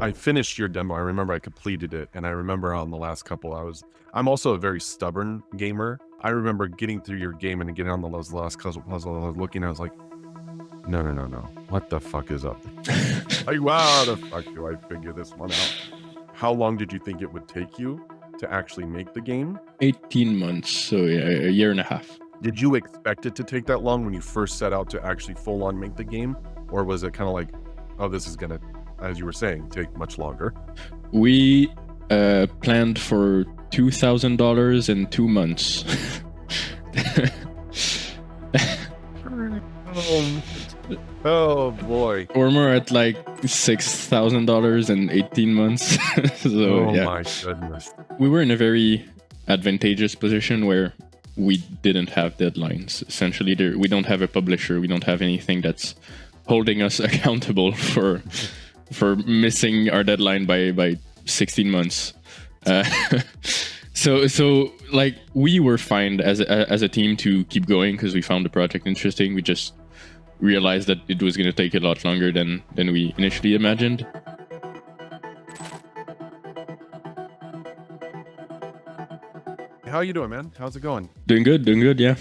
I finished your demo. I remember I completed it, and I remember on the last couple, I'm also a very stubborn gamer. I remember getting through your game and getting on those last puzzle. I was looking, I was like, no. What the fuck is up? Like, wow, the fuck do I figure this one out? How long did you think it would take you to actually make the game? 18 months, so yeah, a year and a half. Did you expect it to take that long when you first set out to actually full on make the game? Or was it kind of like, oh, this is gonna, as you were saying, take much longer? We planned for $2,000 in 2 months. Oh boy. We're more at like $6,000 in 18 months. So, oh yeah. my goodness. We were in a very advantageous position where we didn't have deadlines. Essentially, we don't have a publisher. We don't have anything that's holding us accountable for missing our deadline by 16 months. So like we were fine as a team to keep going because we found the project interesting. We just realized that it was going to take a lot longer than we initially imagined. How you doing, man? How's it going? Doing good, yeah.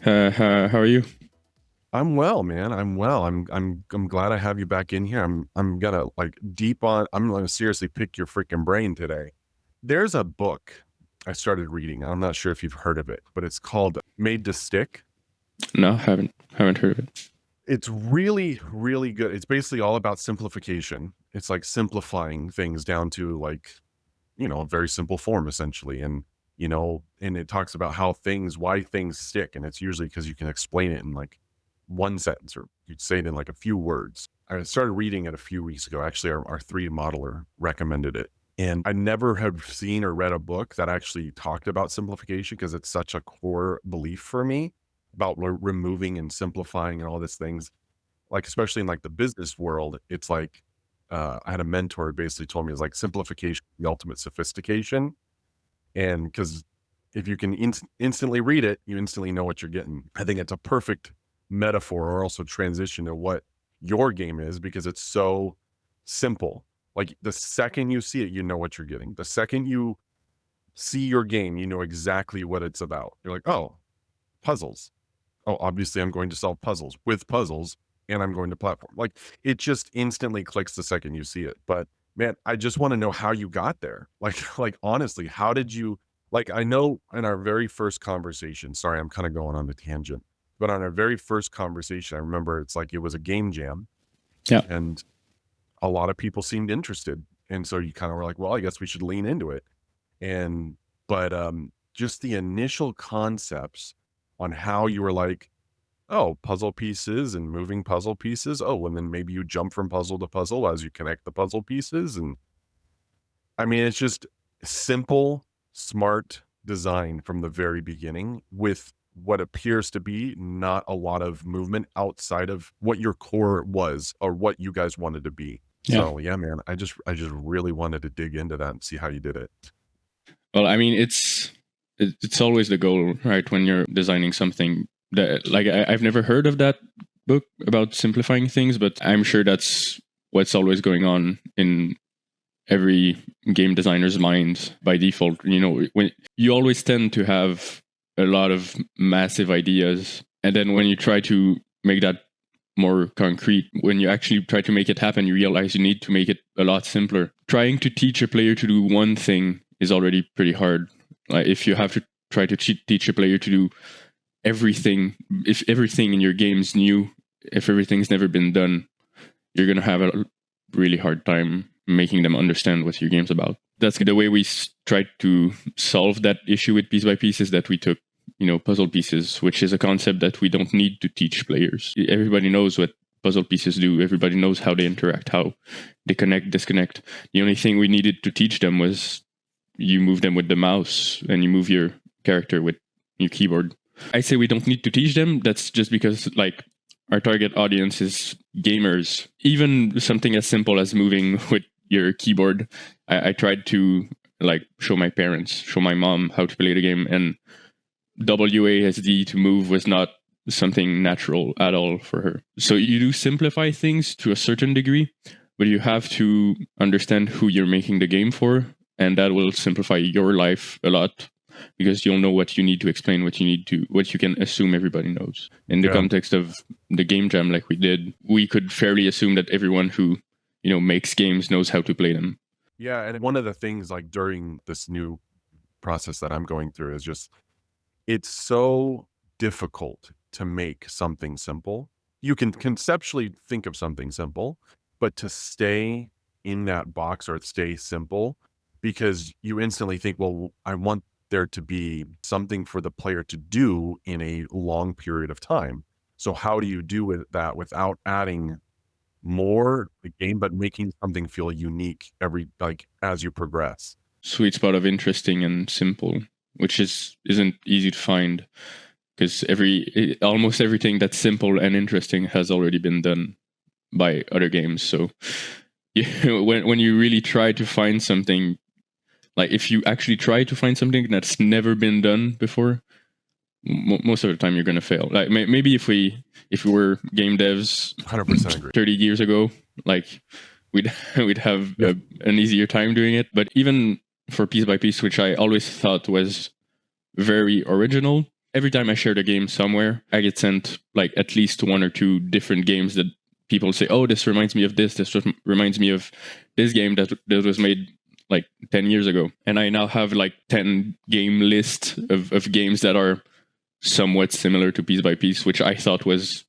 How are you? I'm well, man. I'm well. I'm glad I have you back in here. I'm gonna I'm gonna seriously pick your freaking brain today. There's a book I started reading. I'm not sure if you've heard of it, but it's called Made to Stick. No, haven't heard of it. It's really, really good. It's basically all about simplification. It's like simplifying things down to a very simple form essentially. And it talks about why things stick. And it's usually because you can explain it in like one sentence, or you'd say it in like a few words. I started reading it a few weeks ago. Actually, our 3D modeler recommended it. And I never had seen or read a book that actually talked about simplification because it's such a core belief for me about removing and simplifying and all these things. Like, especially in like the business world, it's like, I had a mentor who basically told me it's like simplification, the ultimate sophistication. And because if you can instantly read it, you instantly know what you're getting. I think it's a perfect metaphor or also transition to what your game is because it's so simple. Like the second you see it, you know what you're getting. The second you see your game, you know exactly what it's about. You're like, oh, puzzles. Oh, obviously I'm going to solve puzzles with puzzles and I'm going to platform. Like it just instantly clicks the second you see it. But man, I just want to know how you got there. Like honestly, how did you, I know in our very first conversation, sorry, I'm kind of going on the tangent, but on our very first conversation, I remember it's like, it was a game jam. Yeah. And a lot of people seemed interested. And so you kind of were like, well, I guess we should lean into it. But just the initial concepts on how you were like, oh, puzzle pieces and moving puzzle pieces. Oh, and then maybe you jump from puzzle to puzzle as you connect the puzzle pieces. And I mean, it's just simple, smart design from the very beginning with what appears to be not a lot of movement outside of what your core was or what you guys wanted to be. Yeah. So yeah, man, I just really wanted to dig into that and see how you did it. Well, I mean, it's always the goal, right? When you're designing something that, like, I've never heard of that book about simplifying things, but I'm sure that's what's always going on in every game designer's mind by default. When you always tend to have a lot of massive ideas, and then when you try to make that more concrete, when you actually try to make it happen, you realize you need to make it a lot simpler. Trying to teach a player to do one thing is already pretty hard. Like if you have to try to teach a player to do everything, if everything in your game's new, if everything's never been done, you're going to have a really hard time making them understand what your game's about. That's the way we tried to solve that issue with Piece by Piece, is that we took puzzle pieces, which is a concept that we don't need to teach players. Everybody knows what puzzle pieces do. Everybody knows how they interact, how they connect, disconnect. The only thing we needed to teach them was you move them with the mouse and you move your character with your keyboard. I say we don't need to teach them. That's just because our target audience is gamers. Even something as simple as moving with your keyboard, I tried to show my parents, show my mom how to play the game, and WASD to move was not something natural at all for her. So you do simplify things to a certain degree, but you have to understand who you're making the game for, and that will simplify your life a lot because you'll know what you need to explain, what you can assume everybody knows. In the Yeah. context of the game jam, like we did, we could fairly assume that everyone who makes games knows how to play them. Yeah. And one of the things like during this new process that I'm going through is just it's so difficult to make something simple. You can conceptually think of something simple, but to stay in that box or stay simple because you instantly think, well, I want there to be something for the player to do in a long period of time. So how do you do with that without adding more the game, but making something feel unique every like as you progress? Sweet spot of interesting and simple, which isn't easy to find because almost everything that's simple and interesting has already been done by other games. So when you really try to find something, like if you actually try to find something that's never been done before, most of the time you're going to fail. Like maybe if we were game devs 100% agree. 30 years ago, like we'd have Yeah. an easier time doing it. But even for piece by piece, which I always thought was very original, every time I shared a game somewhere, I get sent like at least one or two different games that people say, oh, this reminds me of this reminds me of this game that was made like 10 years ago. And I now have like 10 game list of games that are somewhat similar to piece by piece, which I thought was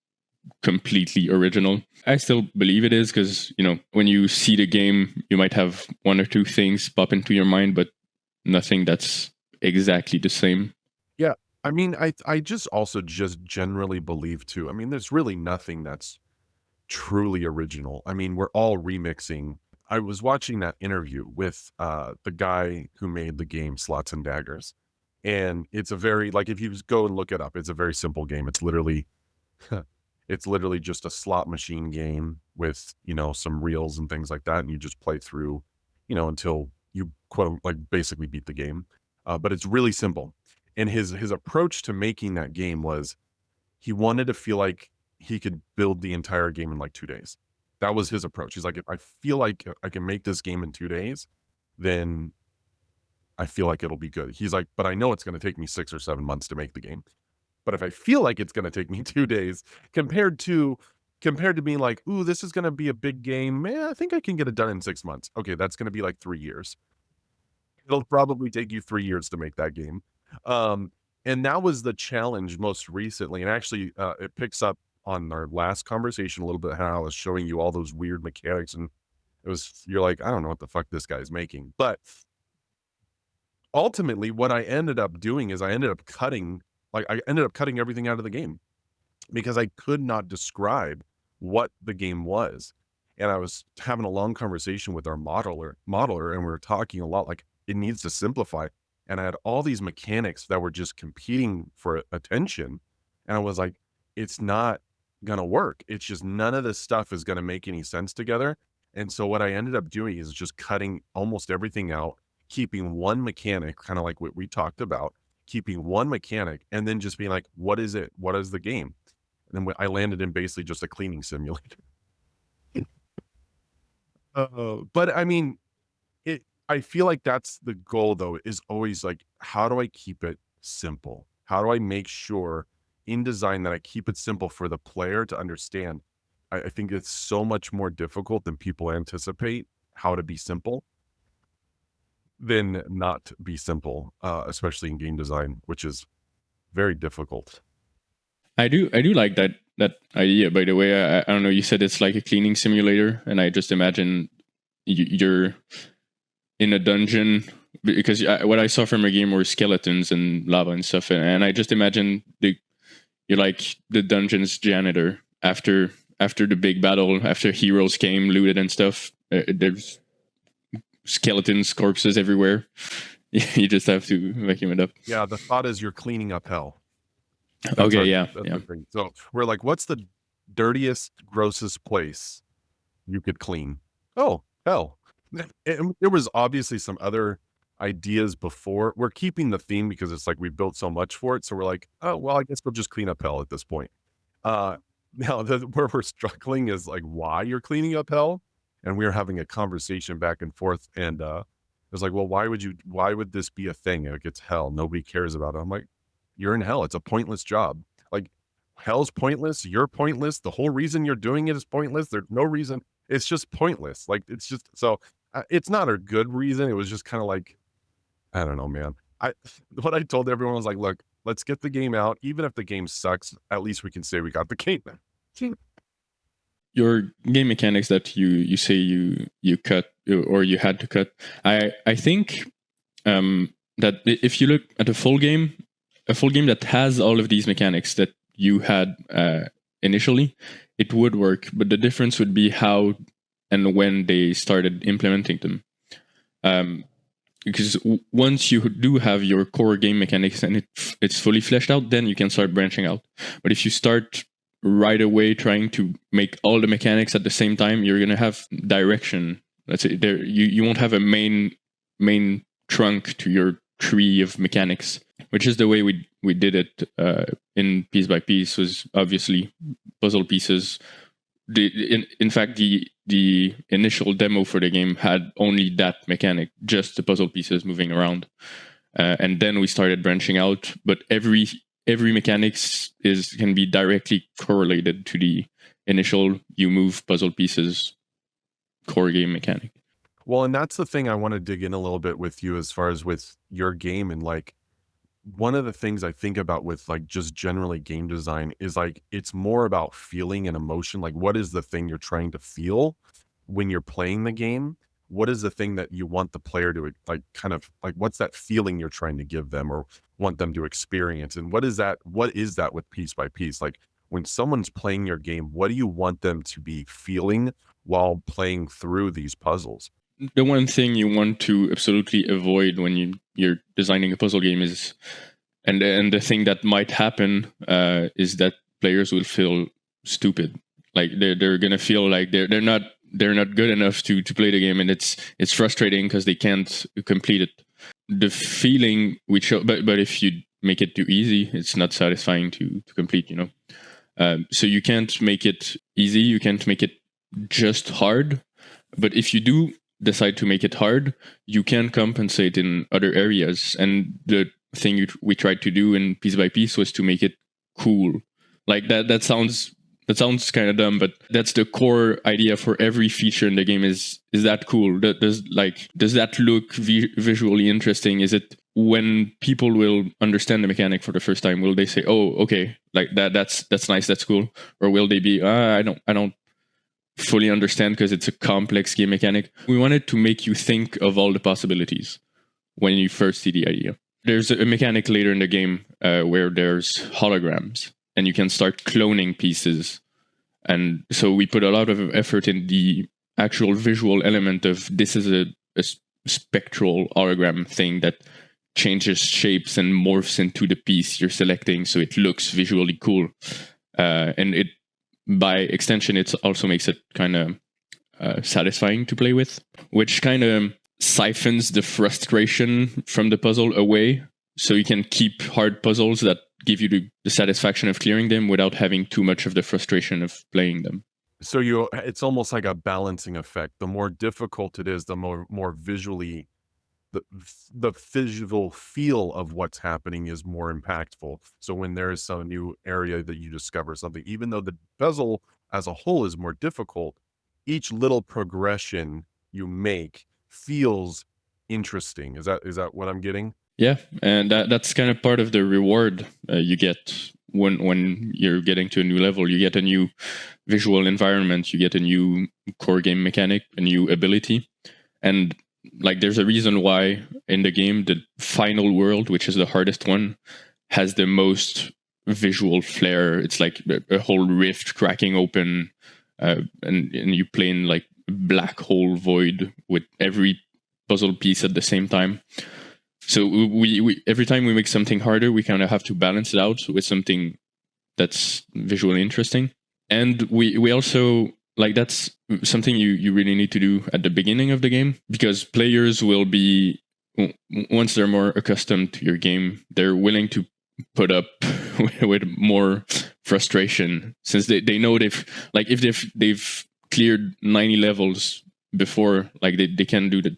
completely original. I still believe it is because, when you see the game, you might have one or two things pop into your mind, but nothing that's exactly the same. Yeah. I mean, I just also just generally believe too. I mean, there's really nothing that's truly original. I mean, we're all remixing. I was watching that interview with the guy who made the game Slots and Daggers. And it's a very like if you just go and look it up, it's a very simple game. It's literally it's literally just a slot machine game with, some reels and things like that. And you just play through, until you quote like basically beat the game. But it's really simple. And his approach to making that game was he wanted to feel like he could build the entire game in like 2 days. That was his approach. He's like, if I feel like I can make this game in 2 days, then I feel like it'll be good. He's like, but I know it's going to take me 6 or 7 months to make the game. But if I feel like it's going to take me 2 days compared to being like, ooh, this is going to be a big game, man, I think I can get it done in 6 months. Okay, that's going to be like 3 years. It'll probably take you 3 years to make that game. And that was the challenge most recently. And actually, it picks up on our last conversation a little bit, how I was showing you all those weird mechanics. And you're like, I don't know what the fuck this guy's making. But ultimately, what I ended up doing is I ended up cutting everything out of the game because I could not describe what the game was. And I was having a long conversation with our modeler, and we were talking a lot like it needs to simplify. And I had all these mechanics that were just competing for attention. And I was like, it's not going to work. It's just none of this stuff is going to make any sense together. And so what I ended up doing is just cutting almost everything out, keeping one mechanic, kind of like what we talked about, keeping one mechanic, and then just being like, what is it? What is the game? And then I landed in basically just a cleaning simulator. But I mean, I feel like that's the goal though, is always like, how do I keep it simple? How do I make sure in design that I keep it simple for the player to understand? I think it's so much more difficult than people anticipate how to be simple than not be simple, especially in game design, which is very difficult. I do like that idea. By the way, I don't know. You said it's like a cleaning simulator, and I just imagine you're in a dungeon because what I saw from a game were skeletons and lava and stuff, and I just imagine you're like the dungeon's janitor after the big battle, after heroes came, looted and stuff. There's skeletons, corpses everywhere. You just have to vacuum it up. Yeah, the thought is you're cleaning up hell. Okay, yeah. So we're like, what's the dirtiest, grossest place you could clean? Oh, hell. And there was obviously some other ideas before. We're keeping the theme because it's like we built so much for it. So we're like, oh, well, I guess we'll just clean up hell at this point. Now, where we're struggling is like why you're cleaning up hell. and we were having a conversation back and forth, and it was like, well, why would this be a thing? Like, it's hell. Nobody cares about it. I'm like, you're in hell. It's a pointless job. Like, hell's pointless. You're pointless. The whole reason you're doing it is pointless. There's no reason. It's just pointless. Like, it's just, so it's not a good reason. It was just kind of like, I don't know, man. I, what I told everyone was like, look, let's get the game out. Even if the game sucks, at least we can say we got the game. Your game mechanics that you say you cut or you had to cut, I think that if you look at a full game that has all of these mechanics that you had initially, it would work, but the difference would be how and when they started implementing them. Because once you do have your core game mechanics and it's fully fleshed out, then you can start branching out. But if you start right away trying to make all the mechanics at the same time, you're going to have direction. Let's say there you won't have a main trunk to your tree of mechanics, which is the way we did it in piece by piece. Was obviously puzzle pieces. In fact, the initial demo for the game had only that mechanic, just the puzzle pieces moving around, and then we started branching out. But every mechanics can be directly correlated to the initial you move puzzle pieces core game mechanic. Well, and that's the thing I want to dig in a little bit with you as far as with your game. And like, one of the things I think about with like just generally game design is like, it's more about feeling and emotion. Like, what is the thing you're trying to feel when you're playing the game? What is the thing that you want the player to like, kind of like, what's that feeling you're trying to give them or want them to experience? And what is that with piece by piece? Like, when someone's playing your game, what do you want them to be feeling while playing through these puzzles? The one thing you want to absolutely avoid when you're designing a puzzle game is, and the thing that might happen is that players will feel stupid. Like they're gonna feel like they're not good enough to play the game, and it's frustrating because they can't complete it. The feeling we show, but if you make it too easy, it's not satisfying to complete. So you can't make it easy. You can't make it just hard. But if you do decide to make it hard, you can compensate in other areas. And the thing we tried to do in piece by piece was to make it cool. Like that sounds kind of dumb, but that's the core idea for every feature in the game. Is that cool? Does that look visually interesting? Is it, when people will understand the mechanic for the first time, will they say, "Oh, okay, like that's nice, that's cool," or will they be, I don't fully understand because it's a complex game mechanic? We wanted to make you think of all the possibilities when you first see the idea. There's a mechanic later in the game where there's holograms and you can start cloning pieces. And so we put a lot of effort in the actual visual element of this is a spectral hologram thing that changes shapes and morphs into the piece you're selecting so it looks visually cool. And it, by extension, it also makes it kind of satisfying to play with, which kind of siphons the frustration from the puzzle away, so you can keep hard puzzles that give you the satisfaction of clearing them without having too much of the frustration of playing them. So it's almost like a balancing effect. The more difficult it is, the more visually the visual feel of what's happening is more impactful. So when there is some new area that you discover something, even though the puzzle as a whole is more difficult, each little progression you make feels interesting. Is that what I'm getting? Yeah, and that's kind of part of the reward you get when you're getting to a new level. You get a new visual environment, you get a new core game mechanic, a new ability, and like there's a reason why in the game the final world, which is the hardest one, has the most visual flair. It's like a whole rift cracking open, and you play in like black hole void with every puzzle piece at the same time. So we every time we make something harder, we kind of have to balance it out with something that's visually interesting. And we also, like, that's something you really need to do at the beginning of the game, because players will be, once they're more accustomed to your game, they're willing to put up with more frustration, since they know if they've cleared 90 levels before, like they can do the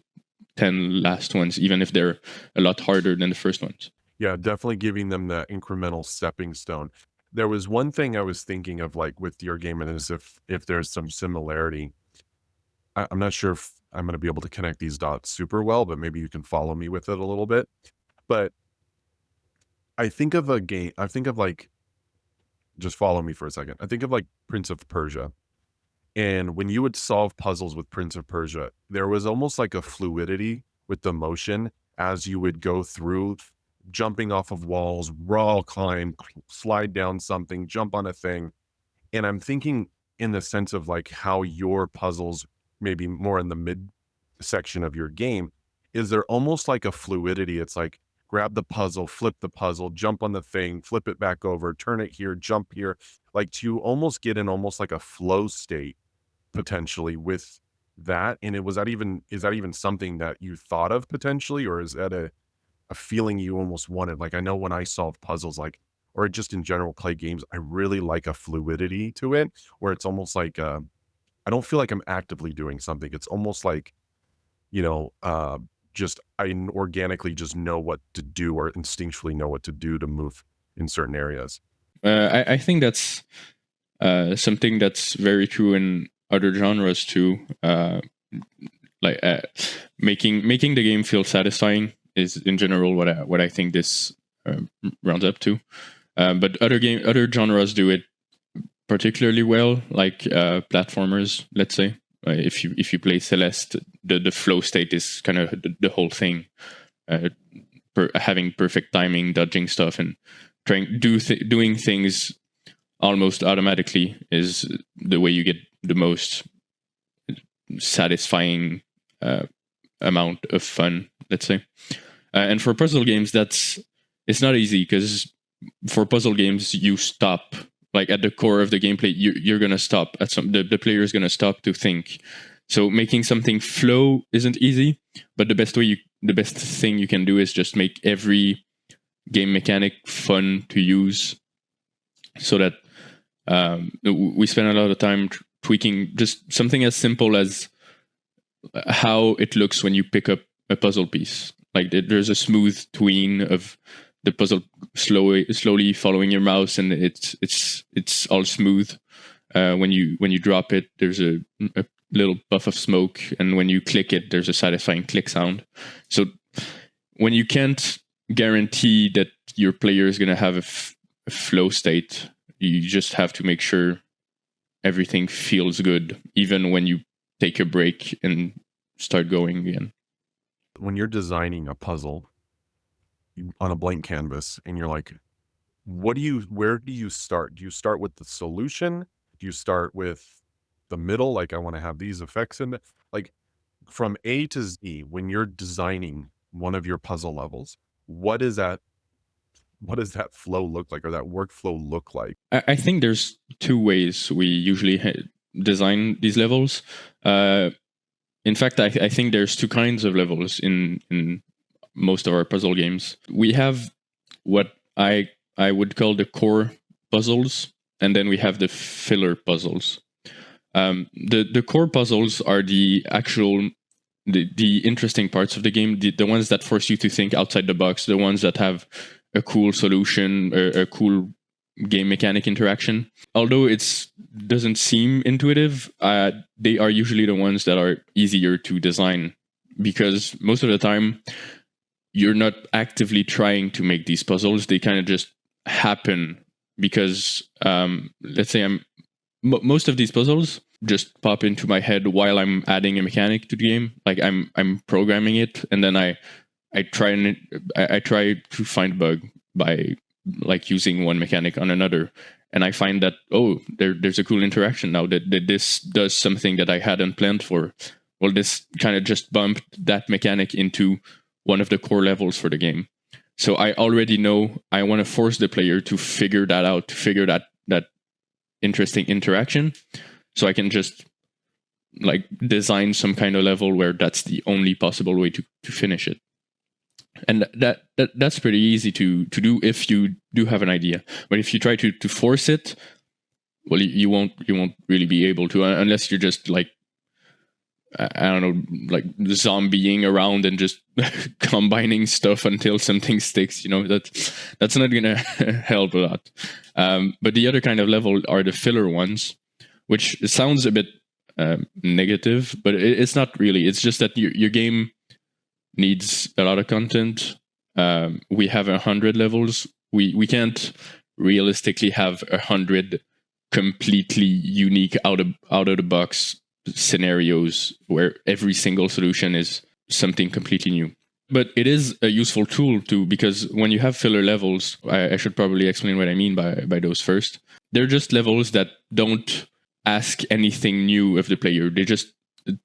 10 last ones, even if they're a lot harder than the first ones. Yeah, definitely giving them that incremental stepping stone. There was one thing I was thinking of, like with your game, and as if there's some similarity. I'm not sure if I'm going to be able to connect these dots super well, but maybe you can follow me with it a little bit. But I think of a game. I think of like, just follow me for a second. I think of like Prince of Persia. And when you would solve puzzles with Prince of Persia, there was almost like a fluidity with the motion as you would go through, jumping off of walls, raw climb, slide down something, jump on a thing. And I'm thinking in the sense of like how your puzzles, maybe more in the mid section of your game, is there almost like a fluidity. It's like grab the puzzle, flip the puzzle, jump on the thing, flip it back over, turn it here, jump here, like to almost get in almost like a flow state potentially with that. And it was that even is that even something that you thought of potentially, or is that a feeling you almost wanted? Like I know when I solve puzzles, like or just in general play games, I really like a fluidity to it where it's almost like I don't feel like I'm actively doing something. It's almost like, you know, just I organically just know what to do or instinctually know what to do to move in certain areas. I think that's something that's very true in other genres too. Like making the game feel satisfying is in general what I think this rounds up to. But other genres do it particularly well, like platformers. Let's say if you play Celeste, the flow state is kind of the whole thing. Having perfect timing, dodging stuff, and doing things almost automatically is the way you get the most satisfying amount of fun, let's say. And for puzzle games, it's not easy, because for puzzle games you stop, like at the core of the gameplay, you're gonna stop at the player is gonna stop to think. So making something flow isn't easy, but the best thing you can do is just make every game mechanic fun to use, so that we spend a lot of time tweaking just something as simple as how it looks when you pick up a puzzle piece. Like there's a smooth tween of the puzzle slowly following your mouse, and it's all smooth. When you drop it, there's a little puff of smoke, and when you click it, there's a satisfying click sound. So when you can't guarantee that your player is going to have a flow state, you just have to make sure everything feels good, even when you take a break and start going again. When you're designing a puzzle on a blank canvas and you're like, where do you start? Do you start with the solution? Do you start with the middle? Like I want to have these effects in it. Like from A to Z, when you're designing one of your puzzle levels, what does that flow look like, or that workflow look like? I think there's two ways we usually design these levels. In fact, I think there's two kinds of levels in most of our puzzle games. We have what I would call the core puzzles, and then we have the filler puzzles. The core puzzles are the interesting parts of the game, the ones that force you to think outside the box, the ones that have a cool solution, a cool game mechanic interaction. Although it doesn't seem intuitive, they are usually the ones that are easier to design, because most of the time you're not actively trying to make these puzzles. They kind of just happen because, let's say most of these puzzles just pop into my head while I'm adding a mechanic to the game. Like I'm programming it, and then I try to find a bug by like using one mechanic on another, and I find that there's a cool interaction now that this does something that I hadn't planned for. Well, this kind of just bumped that mechanic into one of the core levels for the game. So I already know I want to force the player to figure that out, to figure that interesting interaction. So I can just like design some kind of level where that's the only possible way to finish it. And that's pretty easy to do if you do have an idea. But if you try to force it, well, you won't really be able to, unless you're just like I don't know, like zombieing around and just combining stuff until something sticks. That's not gonna help a lot. But the other kind of level are the filler ones, which sounds a bit negative, but it's not really. It's just that your game needs a lot of content. We have 100 levels. We can't realistically have 100 completely unique out of the box scenarios where every single solution is something completely new. But it is a useful tool too, because when you have filler levels, I should probably explain what I mean by those first. They're just levels that don't ask anything new of the player. They just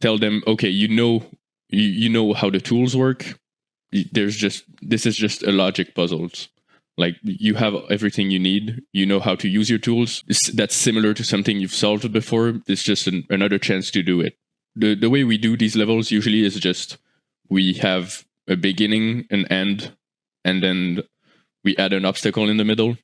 tell them, okay, you know how the tools work. This is just a logic puzzles. Like, you have everything you need. You know how to use your tools. That's similar to something you've solved before. It's just another chance to do it. The way we do these levels usually is just we have a beginning, an end, and then we add an obstacle in the middle.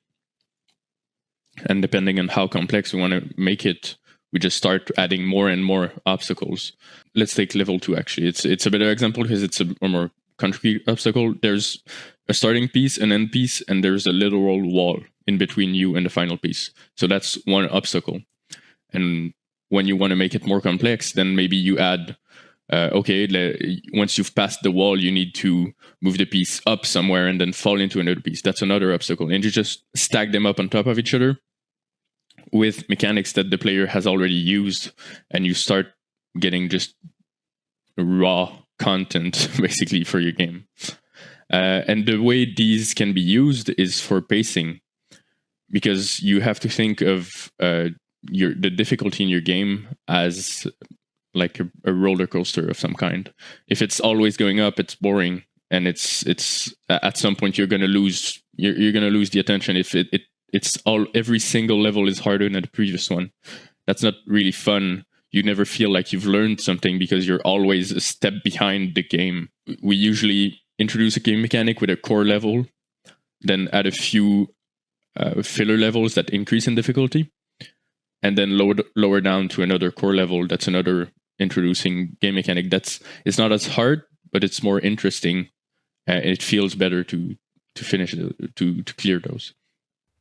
And depending on how complex we want to make it, we just start adding more and more obstacles. Let's take level 2, actually. It's a better example because it's a more concrete obstacle. There's a starting piece, an end piece, and there's a literal wall in between you and the final piece. So that's one obstacle. And when you want to make it more complex, then maybe you add, once you've passed the wall, you need to move the piece up somewhere and then fall into another piece. That's another obstacle. And you just stack them up on top of each other with mechanics that the player has already used, and you start getting just raw content basically for your game. And the way these can be used is for pacing, because you have to think of the difficulty in your game as like a roller coaster of some kind. If it's always going up, it's boring, and it's at some point you're gonna lose the attention. If every single level is harder than the previous one, that's not really fun. You never feel like you've learned something because you're always a step behind the game. We usually introduce a game mechanic with a core level, then add a few filler levels that increase in difficulty, and then lower down to another core level. That's another introducing game mechanic. It's not as hard, but it's more interesting. It feels better to finish it, to clear those.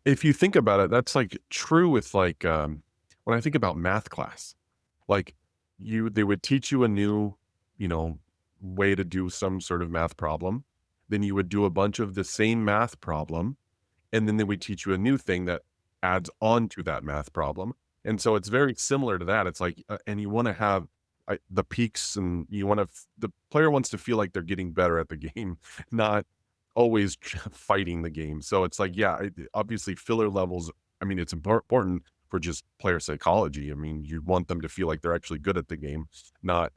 If you think about it, that's like true with like when I think about math class, like they would teach you a new, way to do some sort of math problem. Then you would do a bunch of the same math problem, and then they would teach you a new thing that adds on to that math problem. And so it's very similar to that. It's like, and you want to have the peaks, and the player wants to feel like they're getting better at the game, not always fighting the game. So it's like, yeah, obviously filler levels, I mean, it's important for just player psychology. I mean, you want them to feel like they're actually good at the game, not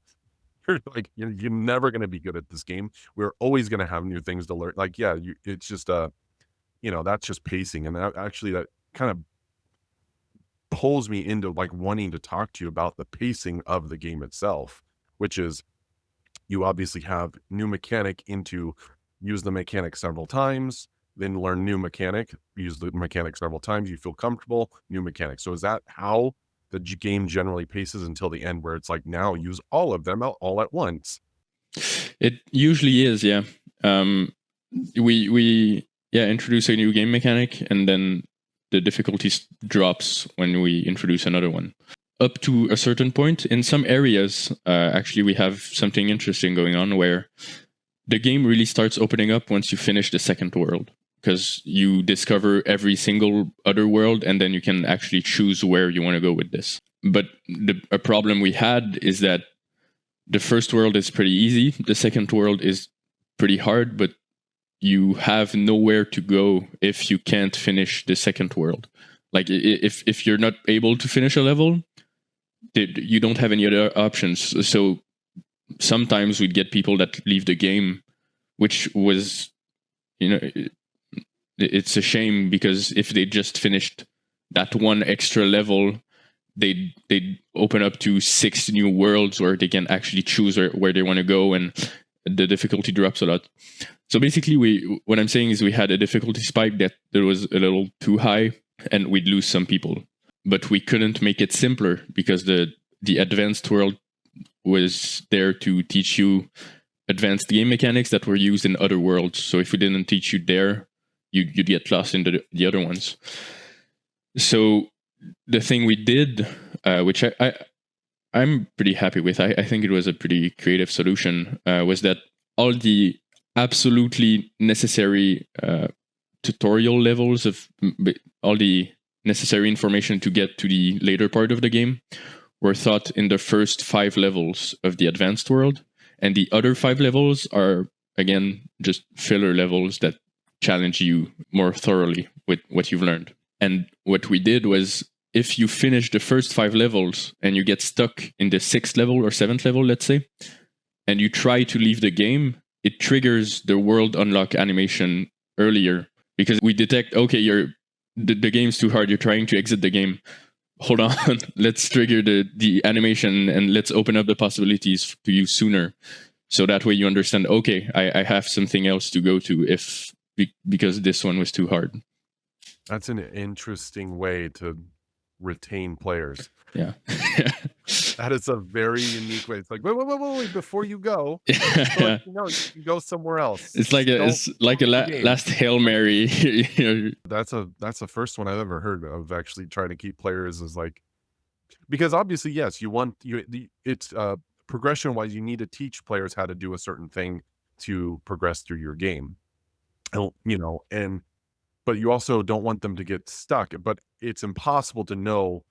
like you're never going to be good at this game. We're always going to have new things to learn. Like, yeah, it's just that's just pacing. And that kind of pulls me into like wanting to talk to you about the pacing of the game itself, which is you obviously have new mechanic into use the mechanic several times, then learn new mechanic, use the mechanic several times, you feel comfortable, new mechanic. So is that how the game generally paces until the end, where it's like, now use all of them out all at once? It usually is, yeah. We introduce a new game mechanic, and then the difficulty drops when we introduce another one. Up to a certain point, in some areas, actually, we have something interesting going on where the game really starts opening up once you finish the second world, because you discover every single other world, and then you can actually choose where you want to go with this. But a problem we had is that the first world is pretty easy, the second world is pretty hard, but you have nowhere to go if you can't finish the second world. Like, if you're not able to finish a level, you don't have any other options. So sometimes we'd get people that leave the game, which was, it's a shame, because if they just finished that one extra level, they'd open up to 6 new worlds where they can actually choose where they want to go, and the difficulty drops a lot. So basically, what I'm saying is we had a difficulty spike that was a little too high, and we'd lose some people. But we couldn't make it simpler, because the advanced world was there to teach you advanced game mechanics that were used in other worlds. So if we didn't teach you there, you'd get lost in the other ones. So the thing we did, which I'm pretty happy with, I think it was a pretty creative solution, was that all the absolutely necessary tutorial levels of all the necessary information to get to the later part of the game were taught in the first 5 levels of the advanced world. And the other 5 levels are, again, just filler levels that challenge you more thoroughly with what you've learned. And what we did was, if you finish the first 5 levels and you get stuck in the 6th level or 7th level, let's say, and you try to leave the game, it triggers the world unlock animation earlier, because we detect, okay, the game's too hard, you're trying to exit the game. Hold on, let's trigger the animation and let's open up the possibilities to you sooner. So that way you understand, okay, I have something else to go to because this one was too hard. That's an interesting way to retain players. Yeah. That is a very unique way. It's like, wait, before you go, Yeah. you go somewhere else. It's like a last Hail Mary. That's the first one I've ever heard of, actually trying to keep players, is like, because obviously, yes, it's progression wise, you need to teach players how to do a certain thing to progress through your game. But you also don't want them to get stuck. But it's impossible to know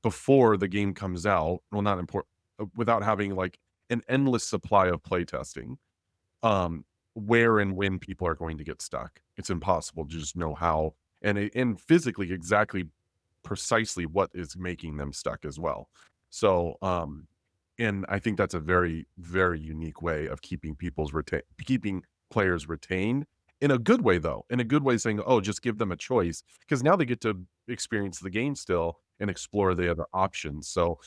before the game comes out. Well, not important, without having like an endless supply of playtesting, where and when people are going to get stuck. It's impossible to just know how and physically exactly precisely what is making them stuck as well. So, and I think that's a very, very unique way of keeping players retained. In a good way, though. In a good way, saying, oh, just give them a choice, because now they get to experience the game still and explore the other options. So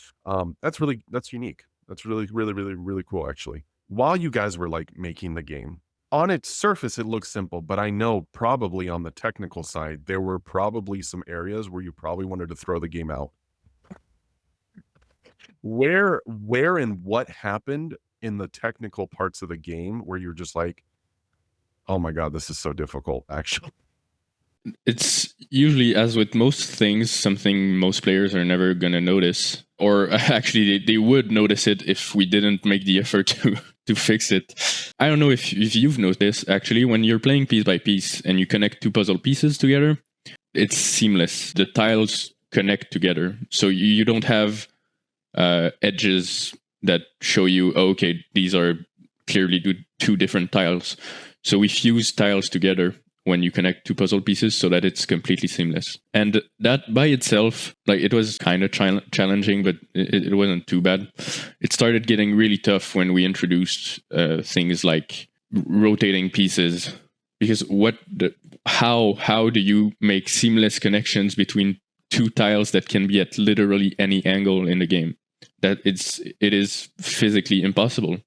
that's unique. That's really, really, really, really cool, actually. While you guys were like making the game, on its surface, it looks simple, but I know probably on the technical side, there were probably some areas where you probably wanted to throw the game out. Where and what happened in the technical parts of the game where you're just like, oh my God, this is so difficult, actually? It's usually, as with most things, something most players are never going to notice. Or actually, they would notice it if we didn't make the effort to fix it. I don't know if you've noticed, actually, when you're playing piece by piece and you connect 2 puzzle pieces together, it's seamless. The tiles connect together. So you don't have edges that show you, oh, okay, these are clearly 2 different tiles. So we fuse tiles together when you connect 2 puzzle pieces so that it's completely seamless. And that by itself, like, it was kind of challenging, but it wasn't too bad. It started getting really tough when we introduced things like rotating pieces, because how do you make seamless connections between 2 tiles that can be at literally any angle in the game? It is physically impossible.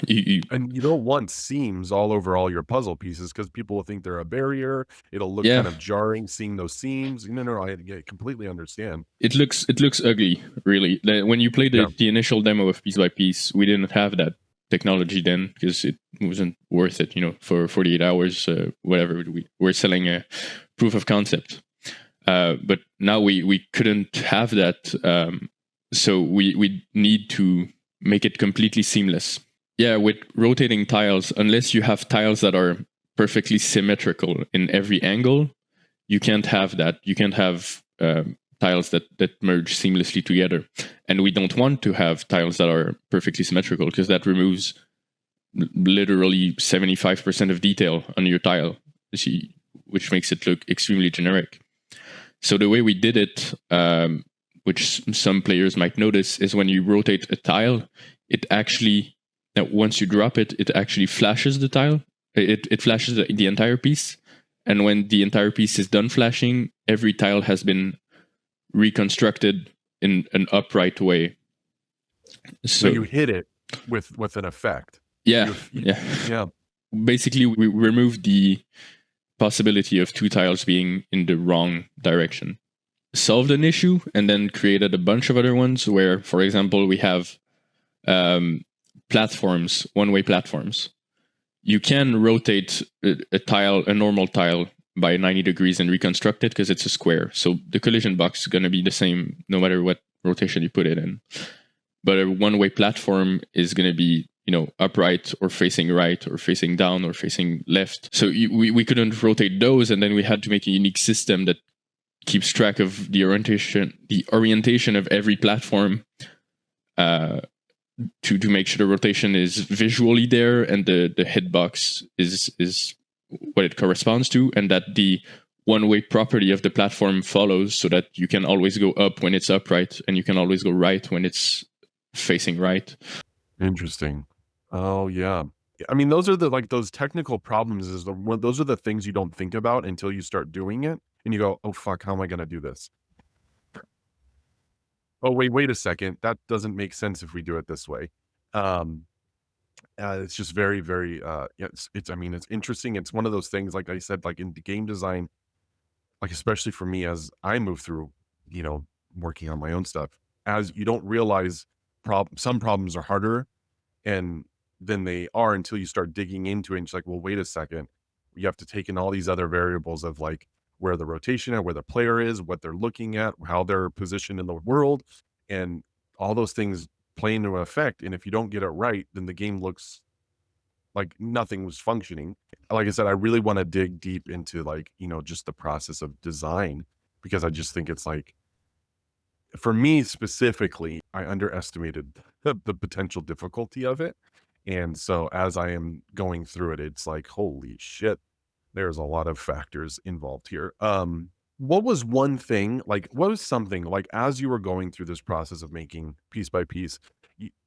And you don't want seams all over all your puzzle pieces, because people will think they're a barrier. It'll look kind of jarring seeing those seams. No, I completely understand. It looks ugly, really. When you play the initial demo of Piece by Piece, we didn't have that technology then, because it wasn't worth it, for 48 hours, whatever. We're selling a proof of concept. But now we couldn't have that. So we need to make it completely seamless. Yeah, with rotating tiles, unless you have tiles that are perfectly symmetrical in every angle, you can't have that. You can't have tiles that merge seamlessly together. And we don't want to have tiles that are perfectly symmetrical, because that removes literally 75% of detail on your tile, which makes it look extremely generic. So the way we did it, which some players might notice, is when you rotate a tile, once you drop it, it actually flashes the tile. It flashes the entire piece. And when the entire piece is done flashing, every tile has been reconstructed in an upright way. So you hit it with an effect. Yeah. Basically, we removed the possibility of 2 tiles being in the wrong direction. Solved an issue and then created a bunch of other ones where, for example, we have um, platforms, one-way platforms. You can rotate a normal tile by 90 degrees and reconstruct it because it's a square. So the collision box is going to be the same no matter what rotation you put it in. But a one-way platform is going to be, upright or facing right or facing down or facing left. So we couldn't rotate those, and then we had to make a unique system that keeps track of the orientation of every platform to make sure the rotation is visually there and the hitbox is what it corresponds to, and that the one-way property of the platform follows, so that you can always go up when it's upright and you can always go right when it's facing right. Interesting. Oh yeah. I mean, those are those technical problems those are the things you don't think about until you start doing it and you go, oh fuck, how am I going to do this? Oh, wait a second. That doesn't make sense if we do it this way. Um, it's just very, very, yeah, I mean, it's interesting. It's one of those things, like I said, like in the game design, like, especially for me as I move through, you know, working on my own stuff, as you don't realize some problems are harder and than they are until you start digging into it. And it's like, well, wait a second. You have to take in all these other variables of like where the rotation and where the player is, what they're looking at, how they're positioned in the world, and all those things play into effect. And if you don't get it right, then the game looks like nothing was functioning. Like I said, I really want to dig deep into like, just the process of design, because I just think it's like, for me specifically, I underestimated the potential difficulty of it. And so as I am going through it, it's like, holy shit, there's a lot of factors involved here. What was one thing, like, what was something like as you were going through this process of making piece by piece,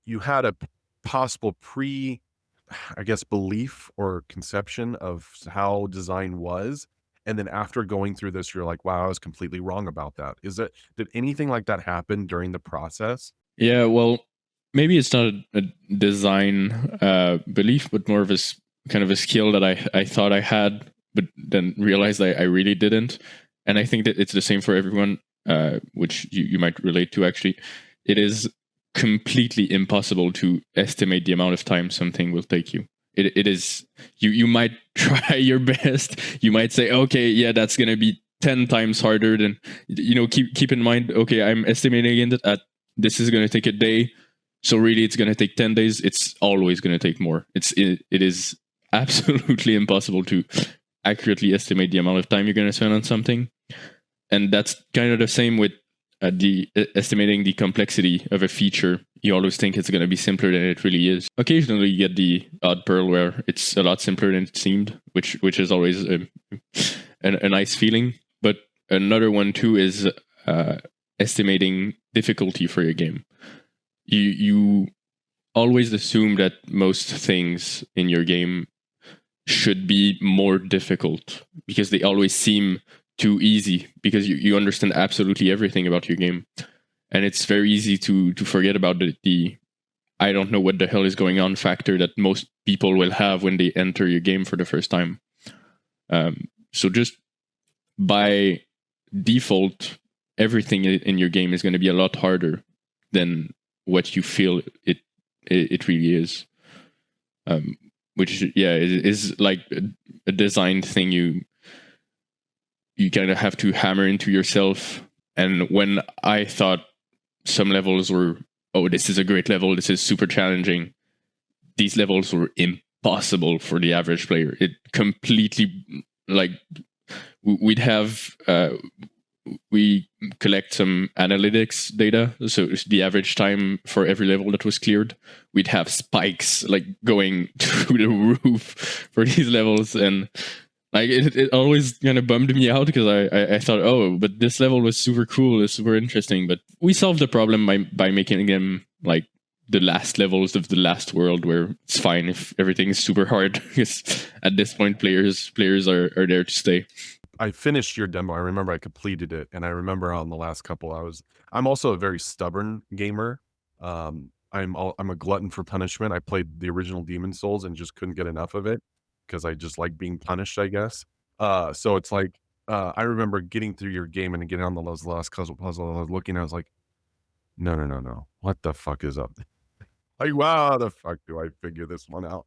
you had a possible I guess, belief or conception of how design was. And then after going through this, you're like, wow, I was completely wrong about that. Did anything like that happen during the process? Yeah, well, maybe it's not a design belief, but more of kind of a skill that I thought I had, but then realized I really didn't. And I think that it's the same for everyone, which you might relate to actually. It is completely impossible to estimate the amount of time something will take you. It is, you might try your best. You might say, okay, yeah, that's going to be 10 times harder than, keep in mind, okay, I'm estimating it at this is going to take a day, so really it's going to take 10 days. It's always going to take more. It is absolutely impossible to accurately estimate the amount of time you're going to spend on something. And that's kind of the same with estimating the complexity of a feature. You always think it's going to be simpler than it really is. Occasionally you get the odd pearl where it's a lot simpler than it seemed, which is always a nice feeling. But another one too is estimating difficulty for your game. You always assume that most things in your game should be more difficult because they always seem too easy, because you understand absolutely everything about your game. And it's very easy to forget about the I don't know what the hell is going on factor that most people will have when they enter your game for the first time. So just by default, everything in your game is going to be a lot harder than what you feel it really is. Which, yeah, is like a design thing you kind of have to hammer into yourself. And when I thought some levels were, oh, this is a great level, this is super challenging, these levels were impossible for the average player. It completely, like, we'd have, we collect some analytics data. So the average time for every level that was cleared, we'd have spikes like going through the roof for these levels. And like it always kind of bummed me out because I thought, oh, but this level was super cool, it's super interesting. But we solved the problem by making them like the last levels of the last world, where it's fine if everything is super hard, because at this point players are there to stay. I finished your demo. I remember I completed it, and I remember on the last couple, I'm also a very stubborn gamer. I'm a glutton for punishment. I played the original Demon Souls and just couldn't get enough of it because I just like being punished, I guess. So it's like, I remember getting through your game and getting on those last puzzle. I was looking, I was like, no. What the fuck is up? Like, wow, how the fuck do I figure this one out?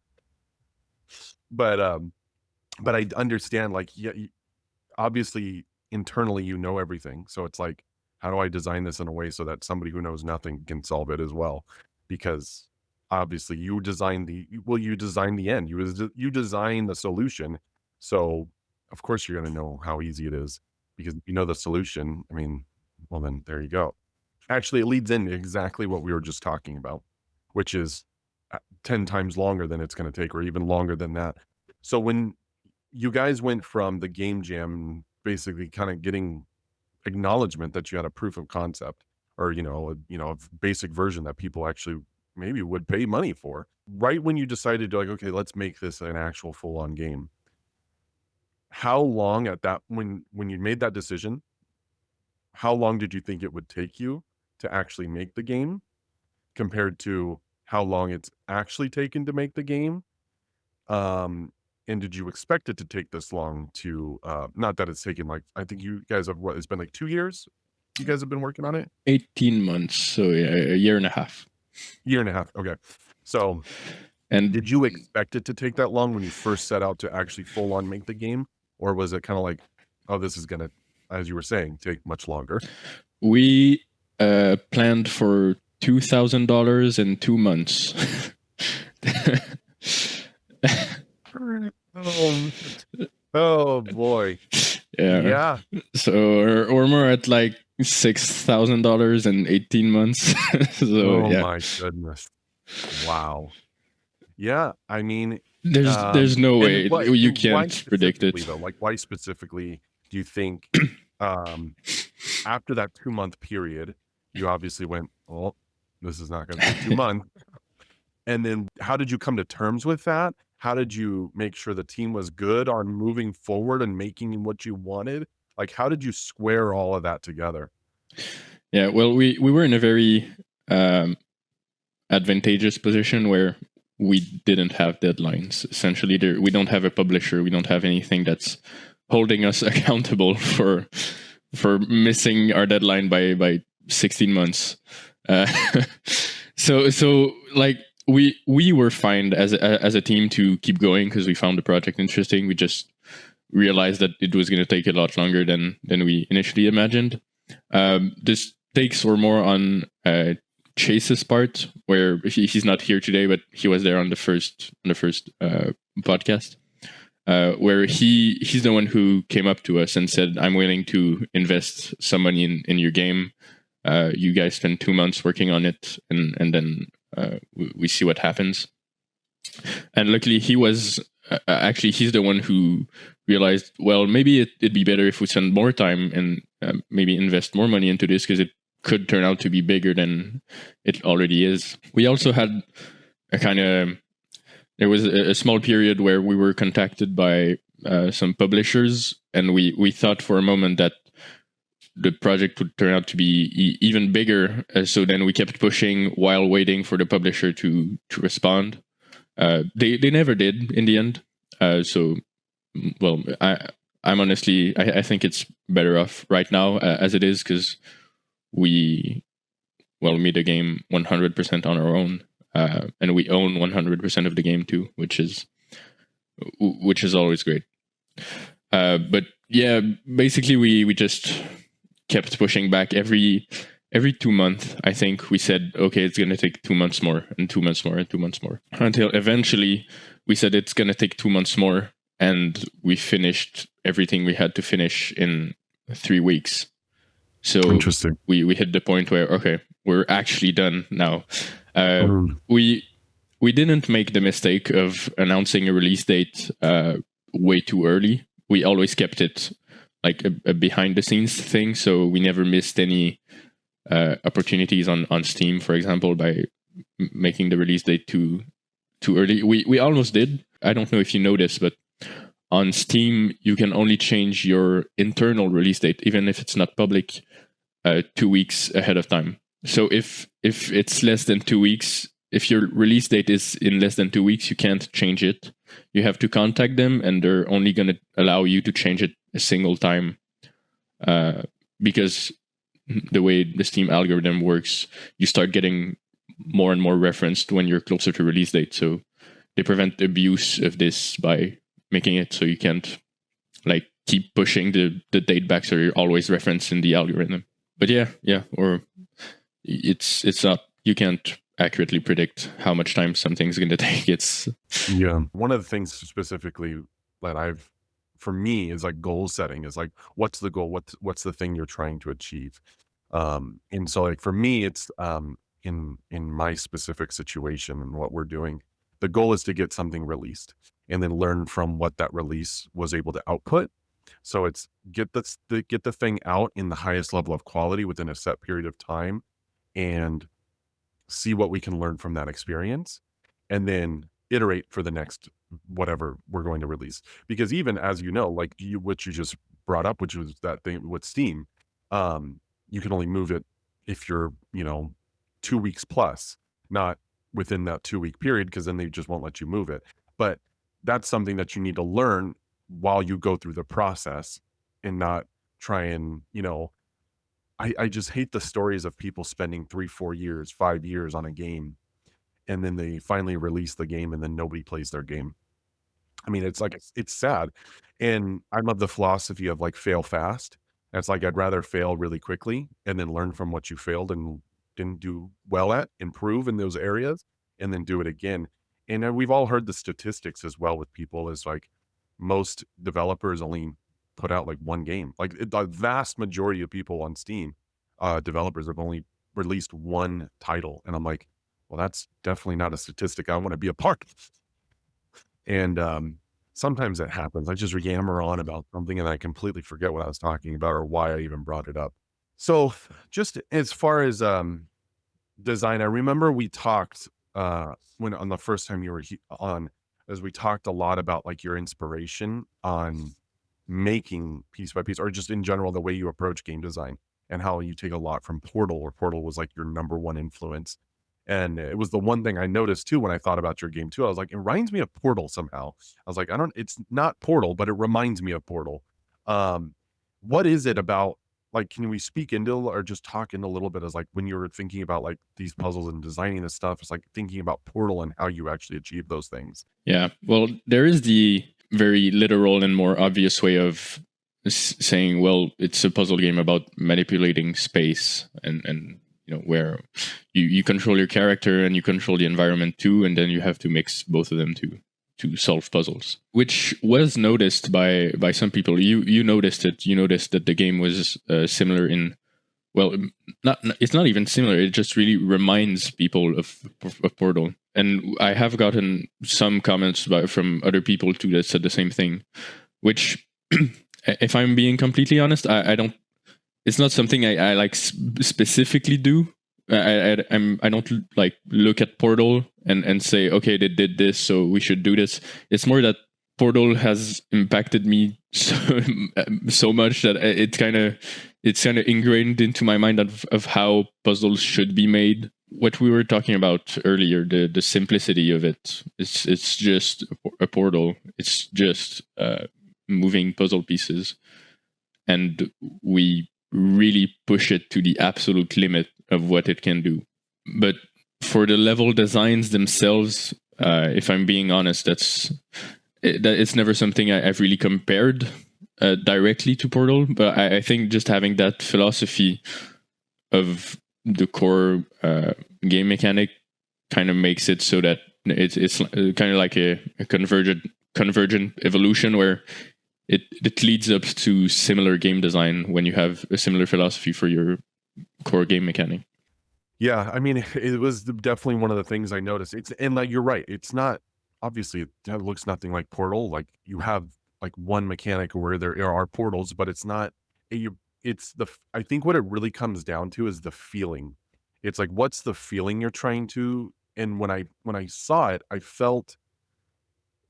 But but I understand, like, yeah, obviously internally you know everything. So it's like, how do I design this in a way so that somebody who knows nothing can solve it as well? Because obviously you design the end. You design the solution. So of course you're going to know how easy it is because if you know the solution, I mean, well then there you go. Actually, it leads into exactly what we were just talking about, which is 10 times longer than it's going to take or even longer than that. So when you guys went from the game jam basically kind of getting acknowledgement that you had a proof of concept or a basic version that people actually maybe would pay money for. Right when you decided to like, okay, let's make this an actual full-on game. How long at that when you made that decision, how long did you think it would take you to actually make the game compared to how long it's actually taken to make the game? And did you expect it to take this long to, not that it's taken like, I think you guys have what, it's been like 2 years? You guys have been working on it? 18 months, so yeah, a year and a half. Year and a half. Okay. So And did you expect it to take that long when you first set out to actually full on make the game? Or was it kind of like, oh, this is going to, as you were saying, take much longer? we planned for $2,000 in 2 months. Oh, oh boy. Yeah. So we're more at like $6,000 in 18 months. So Oh yeah, my goodness. Wow. Yeah. I mean, there's no way you why can't predict it. specifically though? Like, why specifically do you think, after that 2-month period, you obviously went, "Oh, this is not gonna take 2 months." And then how did you come to terms with that? How did you make sure the team was good on moving forward and making what you wanted? Like, how did you square all of that together? Yeah, well, we were in a very advantageous position where we didn't have deadlines. Essentially, we don't have a publisher. We don't have anything that's holding us accountable for missing our deadline by 16 months. So like we were fine as a team to keep going because we found the project interesting. We just realized that it was going to take a lot longer than we initially imagined. This takes were more on Chase's part, where he's not here today, but he was there on the first podcast, where he's the one who came up to us and said, "I'm willing to invest some money in your game. You guys spend 2 months working on it, and then we see what happens." And luckily, he was actually he's the one who realized, well, maybe it'd be better if we spend more time and maybe invest more money into this because it could turn out to be bigger than it already is. We also had a kind of there was a small period where we were contacted by some publishers, and we thought for a moment that the project would turn out to be even bigger. So then we kept pushing while waiting for the publisher to respond. They never did in the end. So, well, I'm honestly, I think it's better off right now as it is because we made the game 100% on our own, and we own 100% of the game too, which is always great. But yeah, basically we just kept pushing back every 2 months. I think we said, okay, it's going to take 2 months more and 2 months more and 2 months more until eventually we said it's going to take 2 months more, and we finished everything we had to finish in 3 weeks. So Interesting. we hit the point where, okay, we're actually done now. We didn't make the mistake of announcing a release date way too early. We always kept it like a behind the scenes thing, so we never missed any opportunities on Steam, for example, by making the release date too early. We almost did. I don't know if you know this, but on Steam you can only change your internal release date, even if it's not public, 2 weeks ahead of time. So if it's less than 2 weeks, if your release date is in less than 2 weeks, you can't change it. You have to contact them, and they're only going to allow you to change it a single time, because the way the Steam algorithm works, you start getting more and more referenced when you're closer to release date. So they prevent abuse of this by making it so you can't like keep pushing the date back, so you're always referenced in the algorithm. But yeah, or it's not, you can't accurately predict how much time something's going to take. It's one of the things specifically that for me is like goal setting is like, what's the goal? What's the thing you're trying to achieve? And so like for me, it's in my specific situation and what we're doing, the goal is to get something released and then learn from what that release was able to output. So it's get the thing out in the highest level of quality within a set period of time and see what we can learn from that experience, and then iterate for the next whatever we're going to release. Because even as you know, like what you just brought up, which was that thing with Steam, you can only move it if you're 2 weeks plus, not within that 2 week period, because then they just won't let you move it. But that's something that you need to learn while you go through the process, and not try and I just hate the stories of people spending 3, 4 years, 5 years on a game, and then they finally release the game and then nobody plays their game. I mean, it's like it's sad. And I love the philosophy of like fail fast. And it's like I'd rather fail really quickly and then learn from what you failed and didn't do well at, improve in those areas, and then do it again. And we've all heard the statistics as well with people is like most developers only put out like one game. Like the vast majority of people on Steam, developers have only released one title. And I'm like, well, that's definitely not a statistic I want to be a part of. And sometimes it happens. I just yammer on about something and I completely forget what I was talking about or why I even brought it up. So just as far as design, I remember we talked when on the first time you were on, as we talked a lot about like your inspiration on making piece by piece, or just in general the way you approach game design, and how you take a lot from Portal, or Portal was like your number one influence. And it was the one thing I noticed too when I thought about your game too. I was like, it reminds me of Portal somehow. I was like, it's not Portal, but it reminds me of Portal. Um, what is it about? Like, can we speak into or just talk in a little bit as like when you were thinking about like these puzzles and designing this stuff, it's like thinking about Portal and how you actually achieve those things. Yeah, well, there is the very literal and more obvious way of saying, well, it's a puzzle game about manipulating space and where you control your character and you control the environment too, and then you have to mix both of them to solve puzzles, which was noticed by some people. You noticed it. You noticed that the game was similar in, well, it's not even similar. It just really reminds people of Portal. And I have gotten some comments from other people too that said the same thing, which, if I'm being completely honest, I don't. It's not something I like specifically do. I don't like look at Portal and say, okay, they did this, so we should do this. It's more that Portal has impacted me so much that it's kind of ingrained into my mind of how puzzles should be made. What we were talking about earlier, the simplicity of it, it's just a portal. It's just moving puzzle pieces, and we really push it to the absolute limit of what it can do. But for the level designs themselves, if I'm being honest, it's never something I've really compared directly to Portal. But I think just having that philosophy of the core game mechanic kind of makes it so that it's kind of like a convergent evolution where it leads up to similar game design when you have a similar philosophy for your core game mechanic. Yeah, I mean, it was definitely one of the things I noticed. And like you're right, it's not, obviously it looks nothing like Portal. Like you have like one mechanic where there are portals, but it's not. I think what it really comes down to is the feeling. It's like, what's the feeling you're trying to? And when I saw it, I felt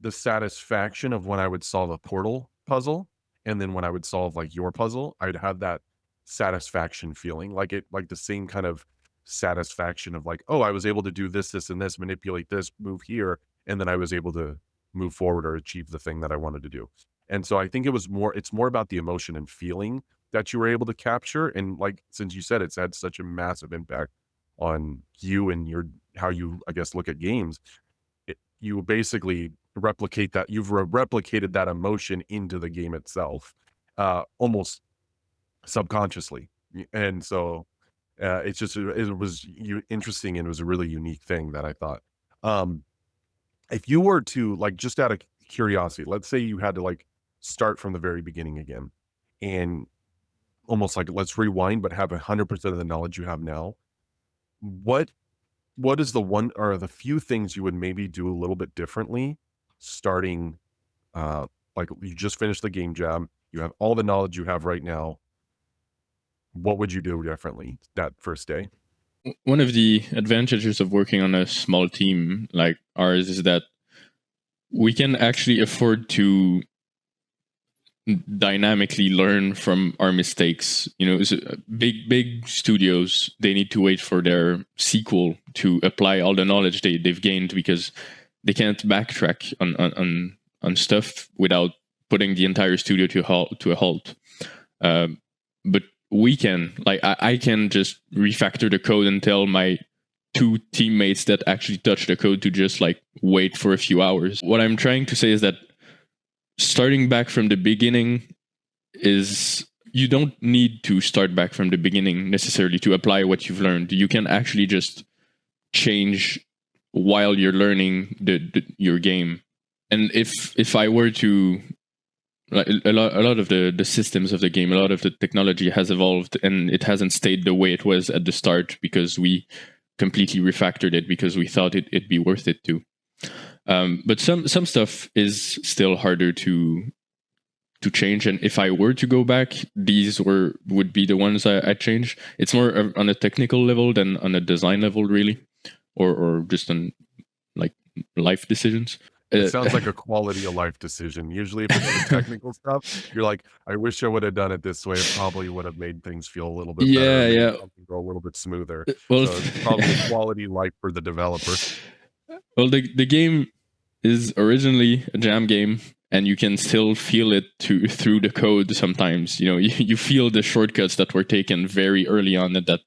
the satisfaction of when I would solve a Portal puzzle, and then when I would solve like your puzzle, I'd have that satisfaction feeling, like the same kind of satisfaction of like, oh, I was able to do this, this, and this, manipulate this, move here, and then I was able to move forward or achieve the thing that I wanted to do. And so I think it's more about the emotion and feeling that you were able to capture. And like, since you said it's had such a massive impact on you and your how you, I guess, look at games, you basically replicate that. You've replicated that emotion into the game itself, almost subconsciously. And so it's just it was interesting, and it was a really unique thing that I thought. Um, if you were to, like, just out of curiosity, let's say you had to, like, start from the very beginning again, and almost like let's rewind, but have 100% of the knowledge you have now. What what is the one or the few things you would maybe do a little bit differently starting, uh, like, you just finished the game jam, you have all the knowledge you have right now. What would you do differently that first day? One of the advantages of working on a small team like ours is that we can actually afford to dynamically learn from our mistakes. Big studios, they need to wait for their sequel to apply all the knowledge they've gained, because they can't backtrack on stuff without putting the entire studio to a halt. But we can, like, I can just refactor the code and tell my two teammates that actually touch the code to just like wait for a few hours. What I'm trying to say is that starting back from the beginning is, you don't need to start back from the beginning necessarily to apply what you've learned. You can actually just change while you're learning your game. And if I were to, like, a lot of the systems of the game, a lot of the technology has evolved, and it hasn't stayed the way it was at the start because we completely refactored it because we thought it'd be worth it to. But some stuff is still harder to change, and if I were to go back, these would be the ones I change. It's more on a technical level than on a design level, really, or just on like life decisions. It sounds like a quality of life decision. Usually, if it's the technical stuff, you're like, I wish I would have done it this way. It probably would have made things feel a little bit better, Yeah, made yeah. something go a little bit smoother. Well, So it's probably a quality life for the developer. well, the game is originally a jam game, and you can still feel it through the code sometimes. You feel the shortcuts that were taken very early on that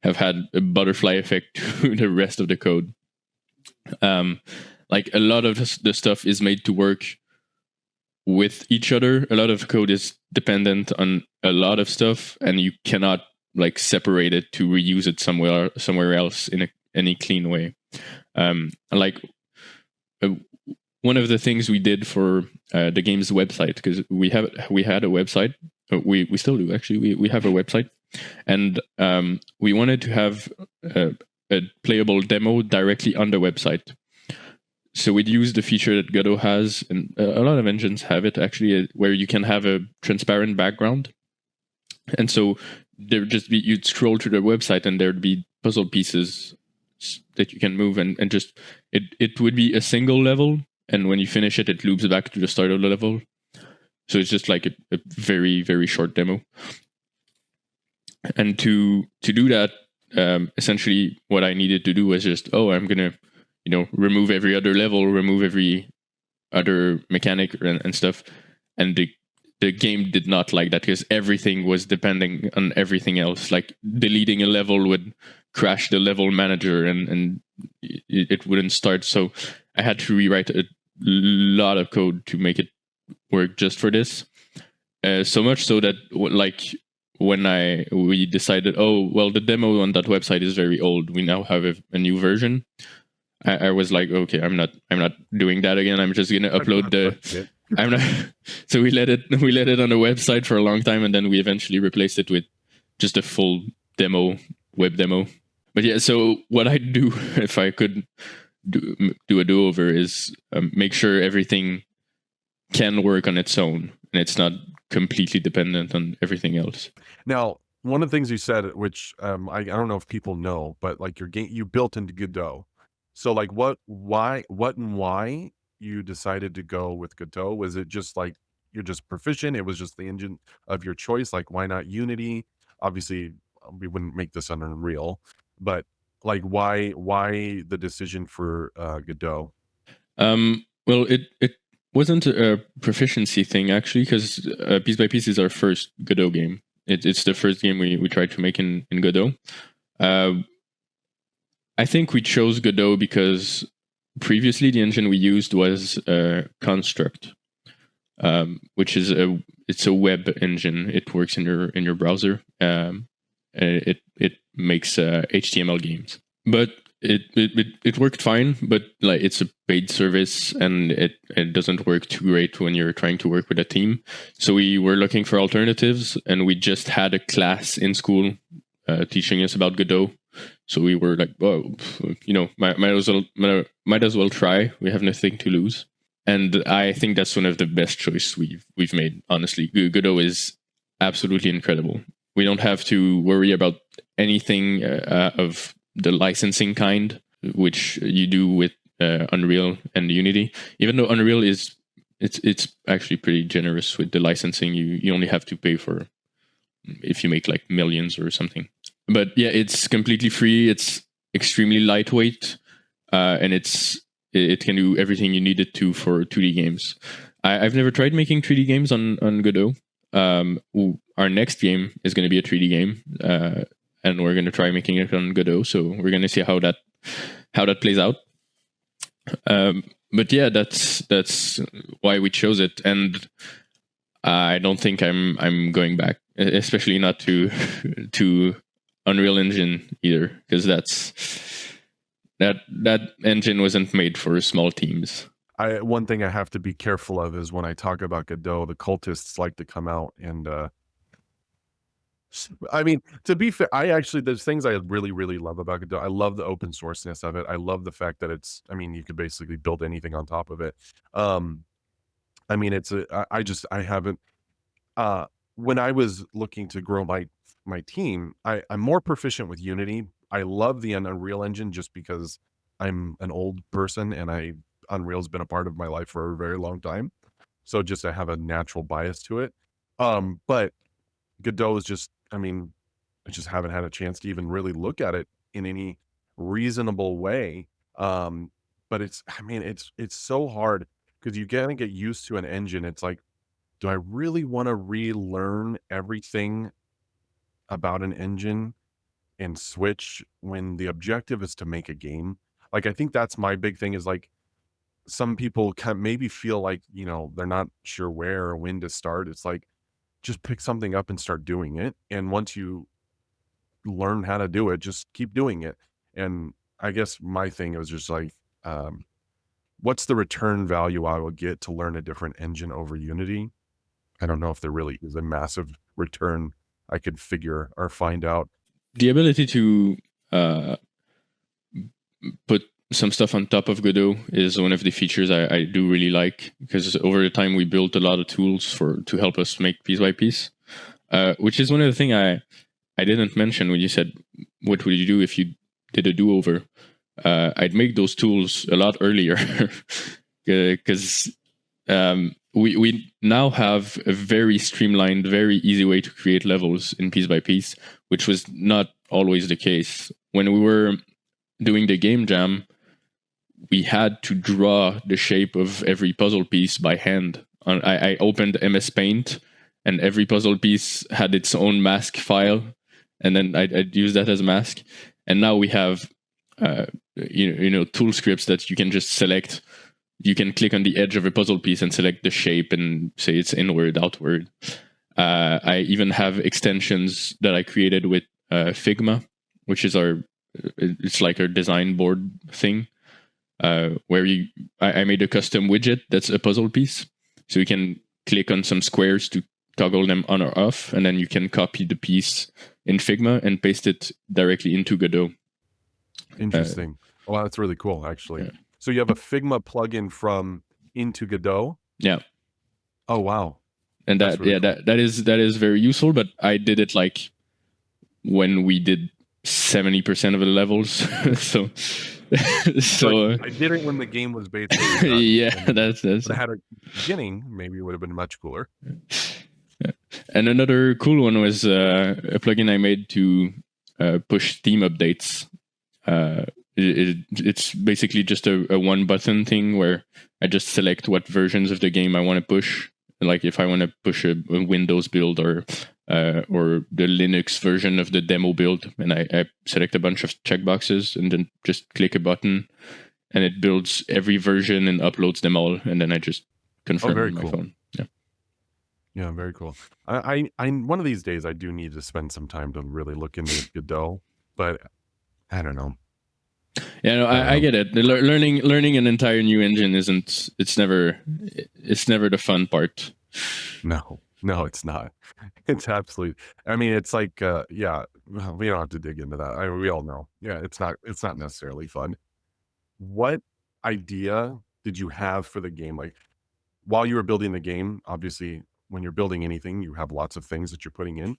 have had a butterfly effect to the rest of the code. Like, a lot of the stuff is made to work with each other. A lot of code is dependent on a lot of stuff, and you cannot like separate it to reuse it somewhere else in any clean way. Like, one of the things we did for the game's website, because we had a website, we still do actually. We have a website, and we wanted to have a playable demo directly on the website. So we'd use the feature that Godot has, and a lot of engines have it actually, where you can have a transparent background. And so you'd scroll through the website, and there'd be puzzle pieces that you can move, and just it would be a single level, and when you finish it, it loops back to the start of the level. So it's just like a very, very short demo. And to do that, essentially what I needed to do was just, I'm gonna remove every other level, remove every other mechanic and stuff. And the game did not like that, because everything was depending on everything else. Like, deleting a level would crash the level manager, and it wouldn't start. So I had to rewrite a lot of code to make it work just for this. So much so that, like, when we decided, the demo on that website is very old, we now have a new version. I was like, okay, I'm not doing that again. I'm just gonna upload the. I'm not. So we let it on a website for a long time, and then we eventually replaced it with just a full demo, web demo. But yeah, so what I'd do if I could do a do-over is make sure everything can work on its own, and it's not completely dependent on everything else. Now, one of the things you said, which I don't know if people know, but like your game, you built into Godot. So like what and why you decided to go with Godot? Was it just like you're just proficient? It was just the engine of your choice? Like, why not Unity? Obviously, we wouldn't make this on Unreal, but like why the decision for Godot? Well, it wasn't a proficiency thing actually, because Piece by Piece is our first Godot game. It's the first game we tried to make in Godot. I think we chose Godot because previously the engine we used was Construct, which is it's a web engine. It works in your browser. It makes HTML games, but it worked fine. But like it's a paid service, and it doesn't work too great when you're trying to work with a team. So we were looking for alternatives, and we just had a class in school teaching us about Godot. So we were like, oh, might as well try. We have nothing to lose. And I think that's one of the best choices we've made. Honestly, Godot is absolutely incredible. We don't have to worry about anything of the licensing kind, which you do with Unreal and Unity. Even though Unreal it's actually pretty generous with the licensing. You only have to pay for if you make like millions or something. But yeah, it's completely free. It's extremely lightweight, and it can do everything you need it to for 2D games. I've never tried making 3D games on Godot. Our next game is going to be a 3D game, and we're going to try making it on Godot. So we're going to see how that plays out. But yeah, that's why we chose it, and I don't think I'm going back, especially not to Unreal Engine either, because that engine wasn't made for small teams. One thing I have to be careful of is when I talk about Godot, the cultists like to come out and I mean, to be fair, there's things I really, really love about Godot. I love the open sourceness of it. I love the fact that you could basically build anything on top of it. I mean, I haven't, when I was looking to grow my team, I'm more proficient with Unity. I love the Unreal Engine just because I'm an old person and Unreal's been a part of my life for a very long time. So just I have a natural bias to it. But Godot is just, I just haven't had a chance to even really look at it in any reasonable way. But it's so hard because you gotta get used to an engine. It's like, do I really want to relearn everything about an engine and switch when the objective is to make a game? Like, I think that's my big thing is like, some people can maybe feel like, they're not sure where or when to start. It's like, just pick something up and start doing it. And once you learn how to do it, just keep doing it. And I guess my thing was just like, what's the return value I will get to learn a different engine over Unity? I don't know if there really is a massive return I could figure or find out. The ability to put some stuff on top of Godot is one of the features I do really like, because over the time we built a lot of tools to help us make piece by piece, which is one of the things I didn't mention when you said, what would you do if you did a do-over? I'd make those tools a lot earlier because we now have a very streamlined, very easy way to create levels in piece by piece, which was not always the case. When we were doing the game jam, we had to draw the shape of every puzzle piece by hand. I opened MS Paint, and every puzzle piece had its own mask file, and then I'd use that as a mask. And now we have tool scripts that you can just select. You can click on the edge of a puzzle piece and select the shape and say it's inward, outward. I even have extensions that I created with Figma, which is it's like our design board thing, where I made a custom widget that's a puzzle piece. So you can click on some squares to toggle them on or off, and then you can copy the piece in Figma and paste it directly into Godot. Interesting. Well, that's really cool, actually. Yeah. So you have a Figma plugin into Godot? Yeah. Oh, wow. And that is very useful, but I did it like when we did 70% of the levels. so I did it when the game was basically done. Yeah, that's if I had a beginning, maybe it would have been much cooler. Yeah. And another cool one was a plugin I made to push theme updates. It's basically just a one button thing where I just select what versions of the game I want to push. Like if I want to push a Windows build or or the Linux version of the demo build, and I select a bunch of checkboxes and then just click a button, and it builds every version and uploads them all, and then I just confirm very on my cool. phone. Yeah. Yeah, very cool. One of these days I do need to spend some time to really look into Godot, but I don't know. Yeah, no, I don't I know. get it. Learning an entire new engine isn't. It's never the fun part. No, it's not. It's absolutely. I mean, it's like, yeah. Well, we don't have to dig into that. We all know. Yeah, it's not. It's not necessarily fun. What idea did you have for the game? Like while you were building the game, obviously, when you're building anything, you have lots of things that you're putting in.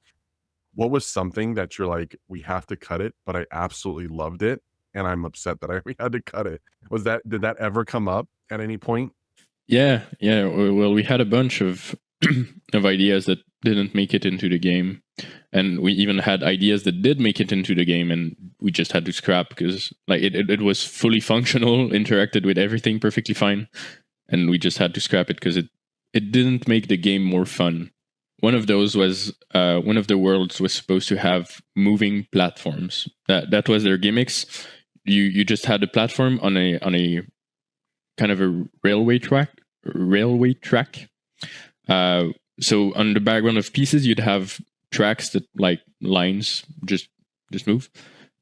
What was something that you're like, we have to cut it, but I absolutely loved it, and I'm upset that we had to cut it. Did that ever come up at any point? Yeah. Well, we had a bunch of of ideas that didn't make it into the game, and we even had ideas that did make it into the game, and we just had to scrap because like it was fully functional, interacted with everything perfectly fine, and we just had to scrap it because it didn't make the game more fun. One of those was one of the worlds was supposed to have moving platforms. That was their gimmicks. You just had a platform on a kind of a railway track. So on the background of pieces, you'd have tracks that like lines just move,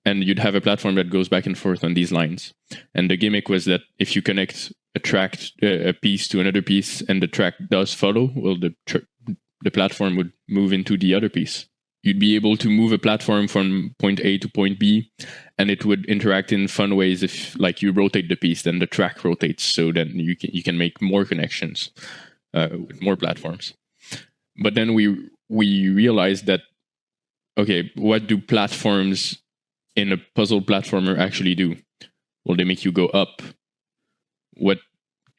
and you'd have a platform that goes back and forth on these lines. And the gimmick was that if you connect a piece to another piece, and the track does follow, well, the platform would move into the other piece. You'd be able to move a platform from point A to point B, and it would interact in fun ways. If like you rotate the piece, then the track rotates, so then you can make more connections with more platforms. But then we realized that, okay, what do platforms in a puzzle platformer actually do? Well, they make you go up. What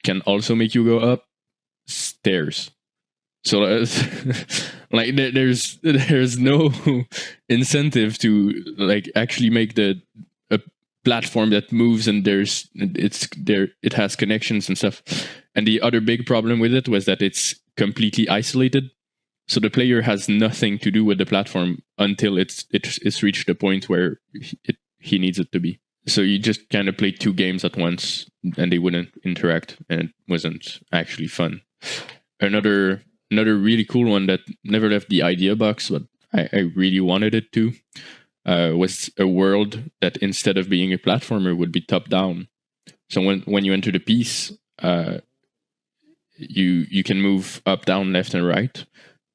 can also make you go up? Stairs. So like there's no incentive to like actually make a platform that moves, and it has connections and stuff. And the other big problem with it was that it's completely isolated. So the player has nothing to do with the platform until it's reached the point where he needs it to be. So you just kind of played two games at once, and they wouldn't interact, and it wasn't actually fun. Another really cool one that never left the idea box, but I really wanted it to, was a world that instead of being a platformer would be top down. So when you enter the piece, you can move up, down, left, and right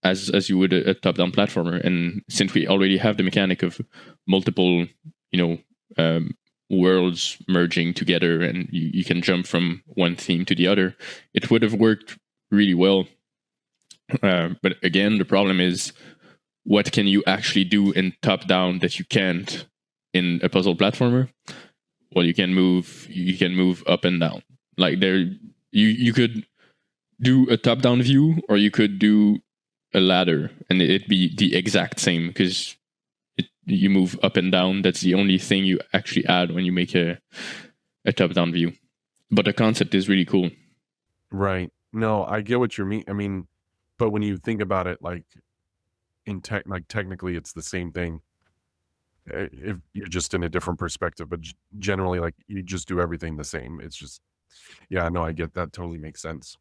as you would a top down platformer. And since we already have the mechanic of multiple, worlds merging together, and you can jump from one theme to the other, it would have worked really well. But again, the problem is, what can you actually do in top down that you can't in a puzzle platformer? Well, you can move up and down. Like you could do a top down view, or you could do a ladder, and it'd be the exact same because you move up and down. That's the only thing you actually add when you make a top down view. But the concept is really cool. Right. No, I get what you mean. I mean, but when you think about it, like technically it's the same thing. If you're just in a different perspective, but generally, like you just do everything the same. It's just, yeah, no, I get that. Totally makes sense.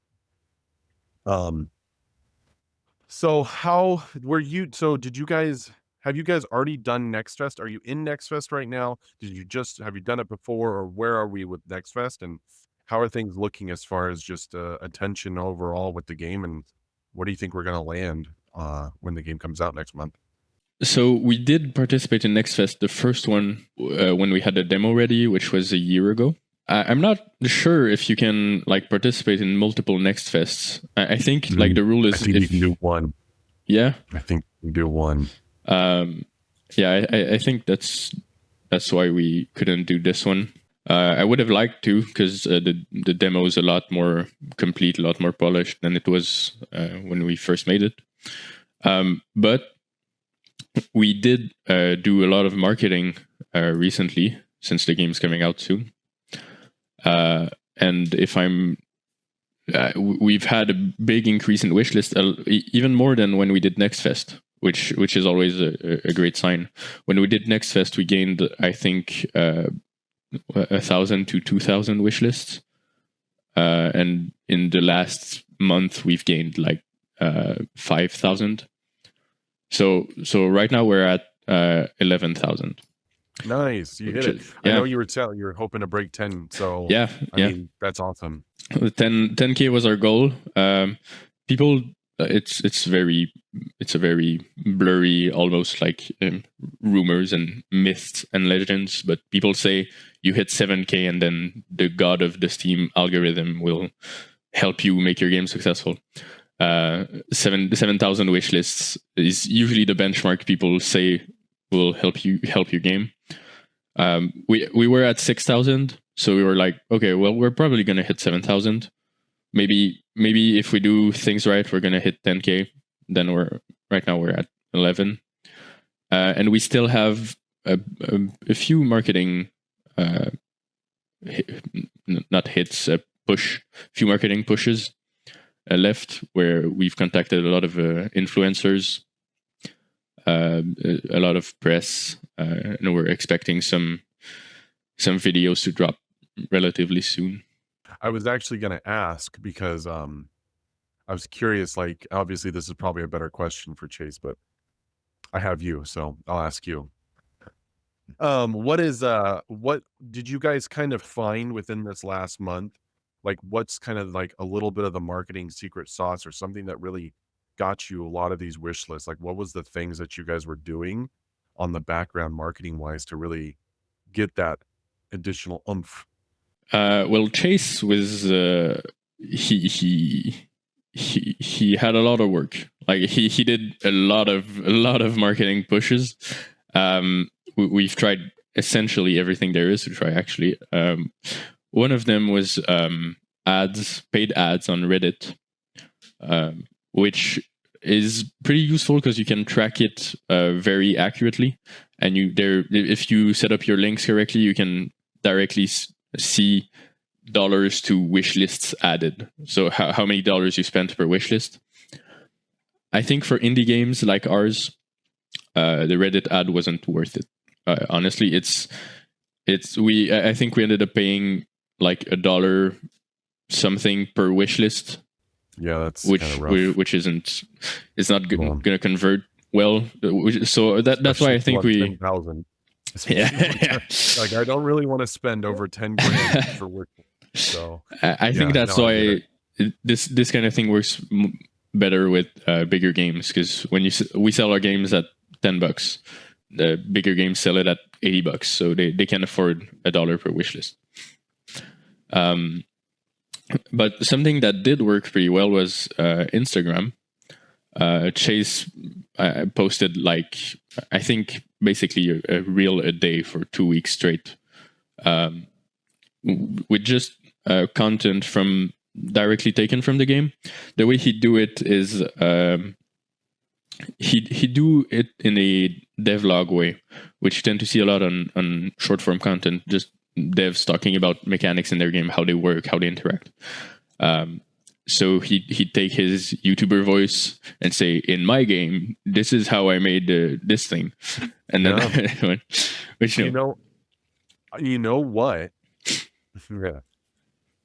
So how were you? So have you guys already done Next Fest? Are you in Next Fest right now? Have you done it before, or where are we with Next Fest? And how are things looking as far as just attention overall with the game? And what do you think we're going to land when the game comes out next month? So we did participate in Next Fest, the first one, when we had the demo ready, which was a year ago. I'm not sure if you can like participate in multiple Next Fests. I think like the rule is I think you can do one. Yeah, I think you can do one. Yeah, I think that's why we couldn't do this one. I would have liked to, because the demo is a lot more complete, a lot more polished than it was when we first made it. But we did do a lot of marketing recently, since the game's coming out soon. And we've had a big increase in wishlist, even more than when we did Next Fest. which is always a great sign. When we did Next Fest, we gained, I think, 1,000 to 2,000 wish lists, and in the last month we've gained like 5,000. So right now we're at 11,000. Nice, you hit it. I know you were hoping to break 10. So I mean, that's awesome. 10K was our goal. People, it's a very blurry, almost like rumors and myths and legends. But people say you hit 7K and then the god of the Steam algorithm will help you make your game successful. 7,000 wish lists is usually the benchmark people say will help your game. We were at 6,000, so we were like, okay, well, we're probably gonna hit 7,000. Maybe if we do things right, we're gonna hit 10K. Then right now we're at 11, and we still have a few marketing, not hits, a few marketing pushes left, where we've contacted a lot of influencers, a lot of press, and we're expecting some videos to drop relatively soon. I was actually going to ask because I was curious, like, obviously this is probably a better question for Chase, but I have you, so I'll ask you. What did you guys kind of find within this last month? Like, what's kind of like a little bit of the marketing secret sauce or something that really got you a lot of these wish lists? Like, what was the things that you guys were doing on the background marketing wise to really get that additional oomph? Well, Chase was he had a lot of work. Like he did a lot of marketing pushes. We've tried essentially everything there is to try. Actually, one of them was paid ads on Reddit, which is pretty useful because you can track it very accurately, and if you set up your links correctly, you can directly see dollars to wish lists added. So how many dollars you spent per wish list. I think for indie games like ours, the Reddit ad wasn't worth it. Honestly, I think we ended up paying like $1 something per wish list. Yeah, that's rough. Which isn't, it's not going to convert well. So that's why I think we 10,000. Yeah. Like, I don't really want to spend over 10 grand for work. So I think that's why this kind of thing works better with bigger games, because when we sell our games at $10, the bigger games sell it at $80, so they can afford $1 per wish list. But something that did work pretty well was Instagram. Chase posted like, I think basically a reel a day for 2 weeks straight, with just content from directly taken from the game. The way he'd do it is he'd do it in a devlog way, which you tend to see a lot on short form content, just devs talking about mechanics in their game, how they work, how they interact. So he'd take his YouTuber voice and say, in my game, this is how I made this thing. And then, which, you know what? Yeah.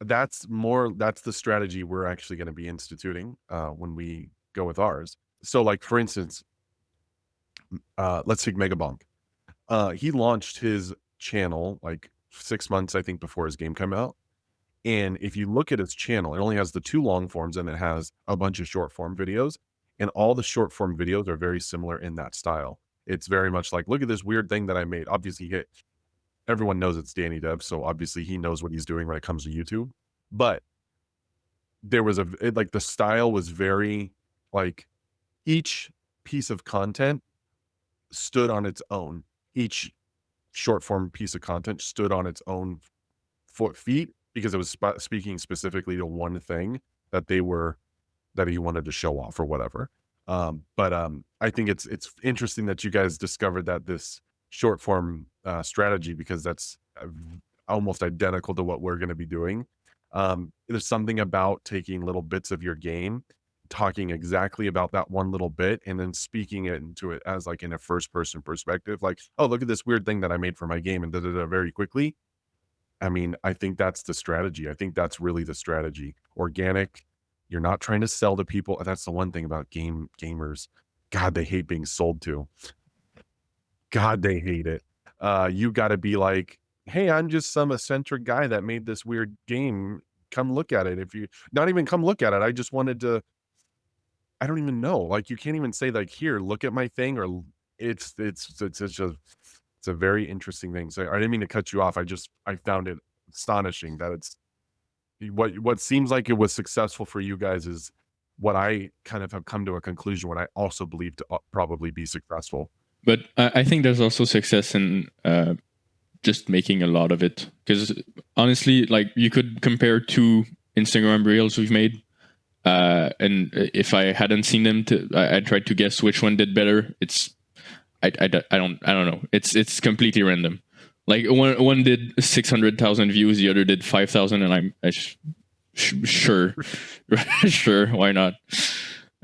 That's the strategy we're actually going to be instituting when we go with ours. So like, for instance, let's take Megabonk. He launched his channel like 6 months, I think, before his game came out. And if you look at his channel, it only has the 2 long forms and it has a bunch of short form videos. And all the short form videos are very similar in that style. It's very much like, look at this weird thing that I made. Obviously, everyone knows it's Danny Dev, so obviously he knows what he's doing when it comes to YouTube. But there was the style was very, like, each piece of content stood on its own. Each short form piece of content stood on its own feet, because it was speaking specifically to one thing that he wanted to show off or whatever. But I think it's interesting that you guys discovered that this short form strategy, because that's almost identical to what we're going to be doing. There's something about taking little bits of your game, talking exactly about that one little bit and then speaking it into it as like in a first person perspective, like, oh, look at this weird thing that I made for my game and da da da very quickly. I mean, I think that's the strategy. I think that's really the strategy. Organic. You're not trying to sell to people. That's the one thing about gamers. God, they hate being sold to. God, they hate it. You got to be like, hey, I'm just some eccentric guy that made this weird game. Come look at it. If you not even come look at it, I just wanted to. I don't even know. Like, you can't even say like, here, look at my thing, or it's just it's a very interesting thing. So I didn't mean to cut you off. I found it astonishing that it's what seems like it was successful for you guys is what I kind of have come to a conclusion what I also believe to probably be successful. But I think there's also success in just making a lot of it. Because honestly, like you could compare two Instagram reels we've made. And if I hadn't seen them, I tried to guess which one did better. I don't know. It's completely random. Like one did 600,000 views, the other did 5,000, and I'm sure, sure, why not?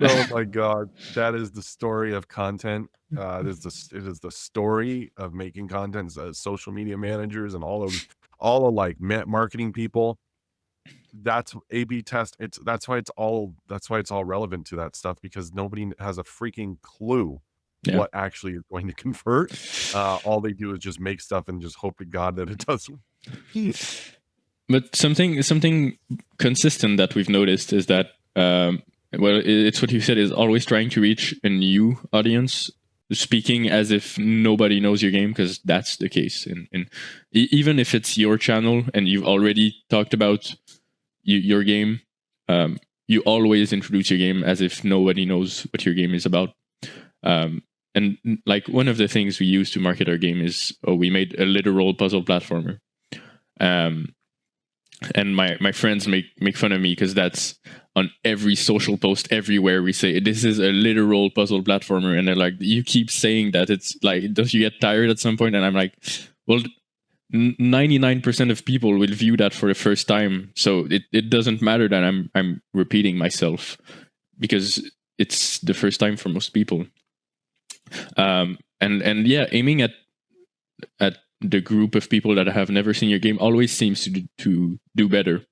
Oh my God, that is the story of content. It is the story of making content. Social media managers and all of like marketing people. That's A/B test. That's why it's all relevant to that stuff, because nobody has a freaking clue what actually is going to convert. All they do is just make stuff and just hope to God that it does. But something consistent that we've noticed is that well, it's what you said, is always trying to reach a new audience, speaking as if nobody knows your game, because that's the case. And even if it's your channel and you've already talked about your game, you always introduce your game as if nobody knows what your game is about. And like one of the things we use to market our game is, we made a literal puzzle platformer. And my friends make fun of me because that's on every social post everywhere. We say this is a literal puzzle platformer, and they're like, you keep saying that. It's like, don't you get tired at some point? And I'm like, well, 99% of people will view that for the first time, so it doesn't matter that I'm repeating myself, because it's the first time for most people. And yeah, aiming at the group of people that have never seen your game always seems to do better.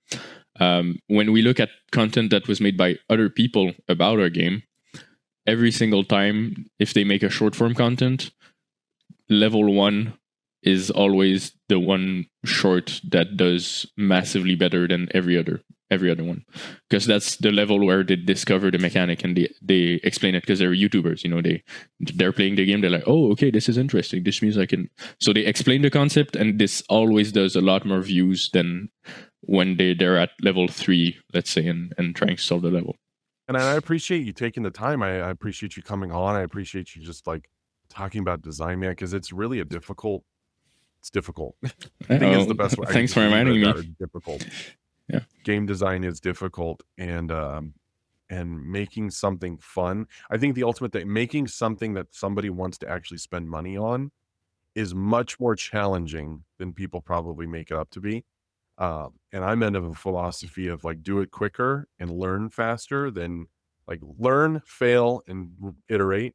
When we look at content that was made by other people about our game, every single time, if they make a short form content, level 1 is always the one short that does massively better than every other one, because that's the level where they discover the mechanic and they explain it, because they're YouTubers, they're playing the game, they're like, oh, okay, this is interesting, this means I can, so they explain the concept, and this always does a lot more views than when they're at level 3, let's say, and trying to solve the level. And I appreciate you taking the time. I appreciate you coming on. I appreciate you just like talking about design, man, because it's really difficult. I think it's the best way. Thanks for reminding me. Difficult. Yeah. Game design is difficult, and making something fun. I think the ultimate thing, making something that somebody wants to actually spend money on, is much more challenging than people probably make it up to be. And I'm in a philosophy of like, do it quicker and learn faster than like learn, fail, and iterate.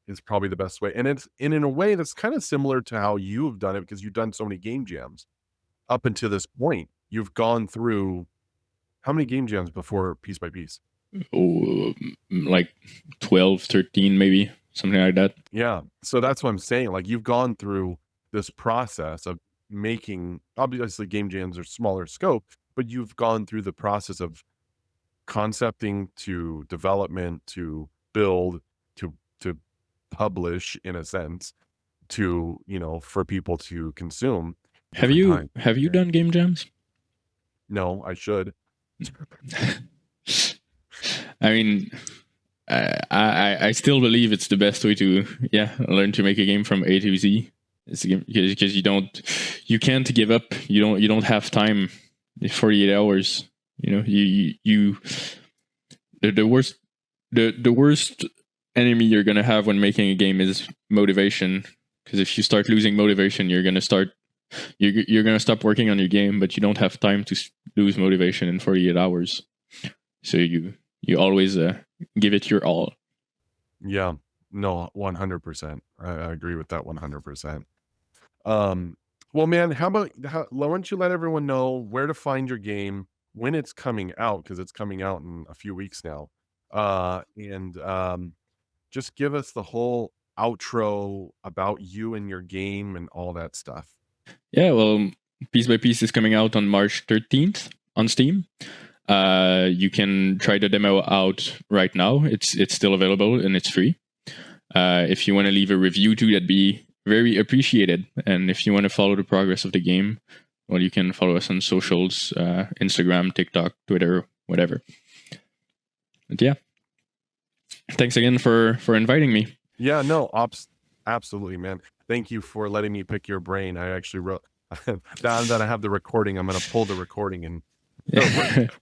Is probably the best way. And it's in a way that's kind of similar to how you've done it, because you've done so many game jams up until this point. You've gone through how many game jams before Piece by Piece? Oh, like 12, 13, maybe, something like that. Yeah. So that's what I'm saying. Like, you've gone through this process of making, obviously game jams are smaller scope, but you've gone through the process of concepting to development to build to publish, in a sense, to for people to consume. Have you done game jams? No, I should. I mean, I still believe it's the best way to learn to make a game from A to Z. It's because you can't give up. You don't have time. 48 hours. The worst enemy you're gonna have when making a game is motivation. Because if you start losing motivation, you're gonna stop working on your game, but you don't have time to lose motivation in 48 hours. So you you always give it your all. Yeah, no, 100%. I agree with that 100%. Well, man, why don't you let everyone know where to find your game, when it's coming out, because it's coming out in a few weeks now. And just give us the whole outro about you and your game and all that stuff. Yeah, well, Piece by Piece is coming out on March 13th on Steam. You can try the demo out right now. It's still available and it's free. If you want to leave a review too, that'd be very appreciated. And if you want to follow the progress of the game, well, you can follow us on socials, Instagram, TikTok, Twitter, whatever. But yeah, thanks again for inviting me. Yeah, no, absolutely, man. Thank you for letting me pick your brain. I actually wrote now that I have the recording, I'm gonna pull the recording and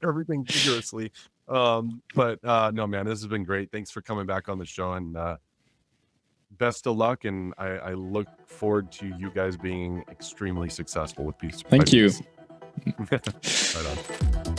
everything vigorously. But no, man, this has been great. Thanks for coming back on the show, and best of luck. And I look forward to you guys being extremely successful with Piece by Thank you. Piece. Right on.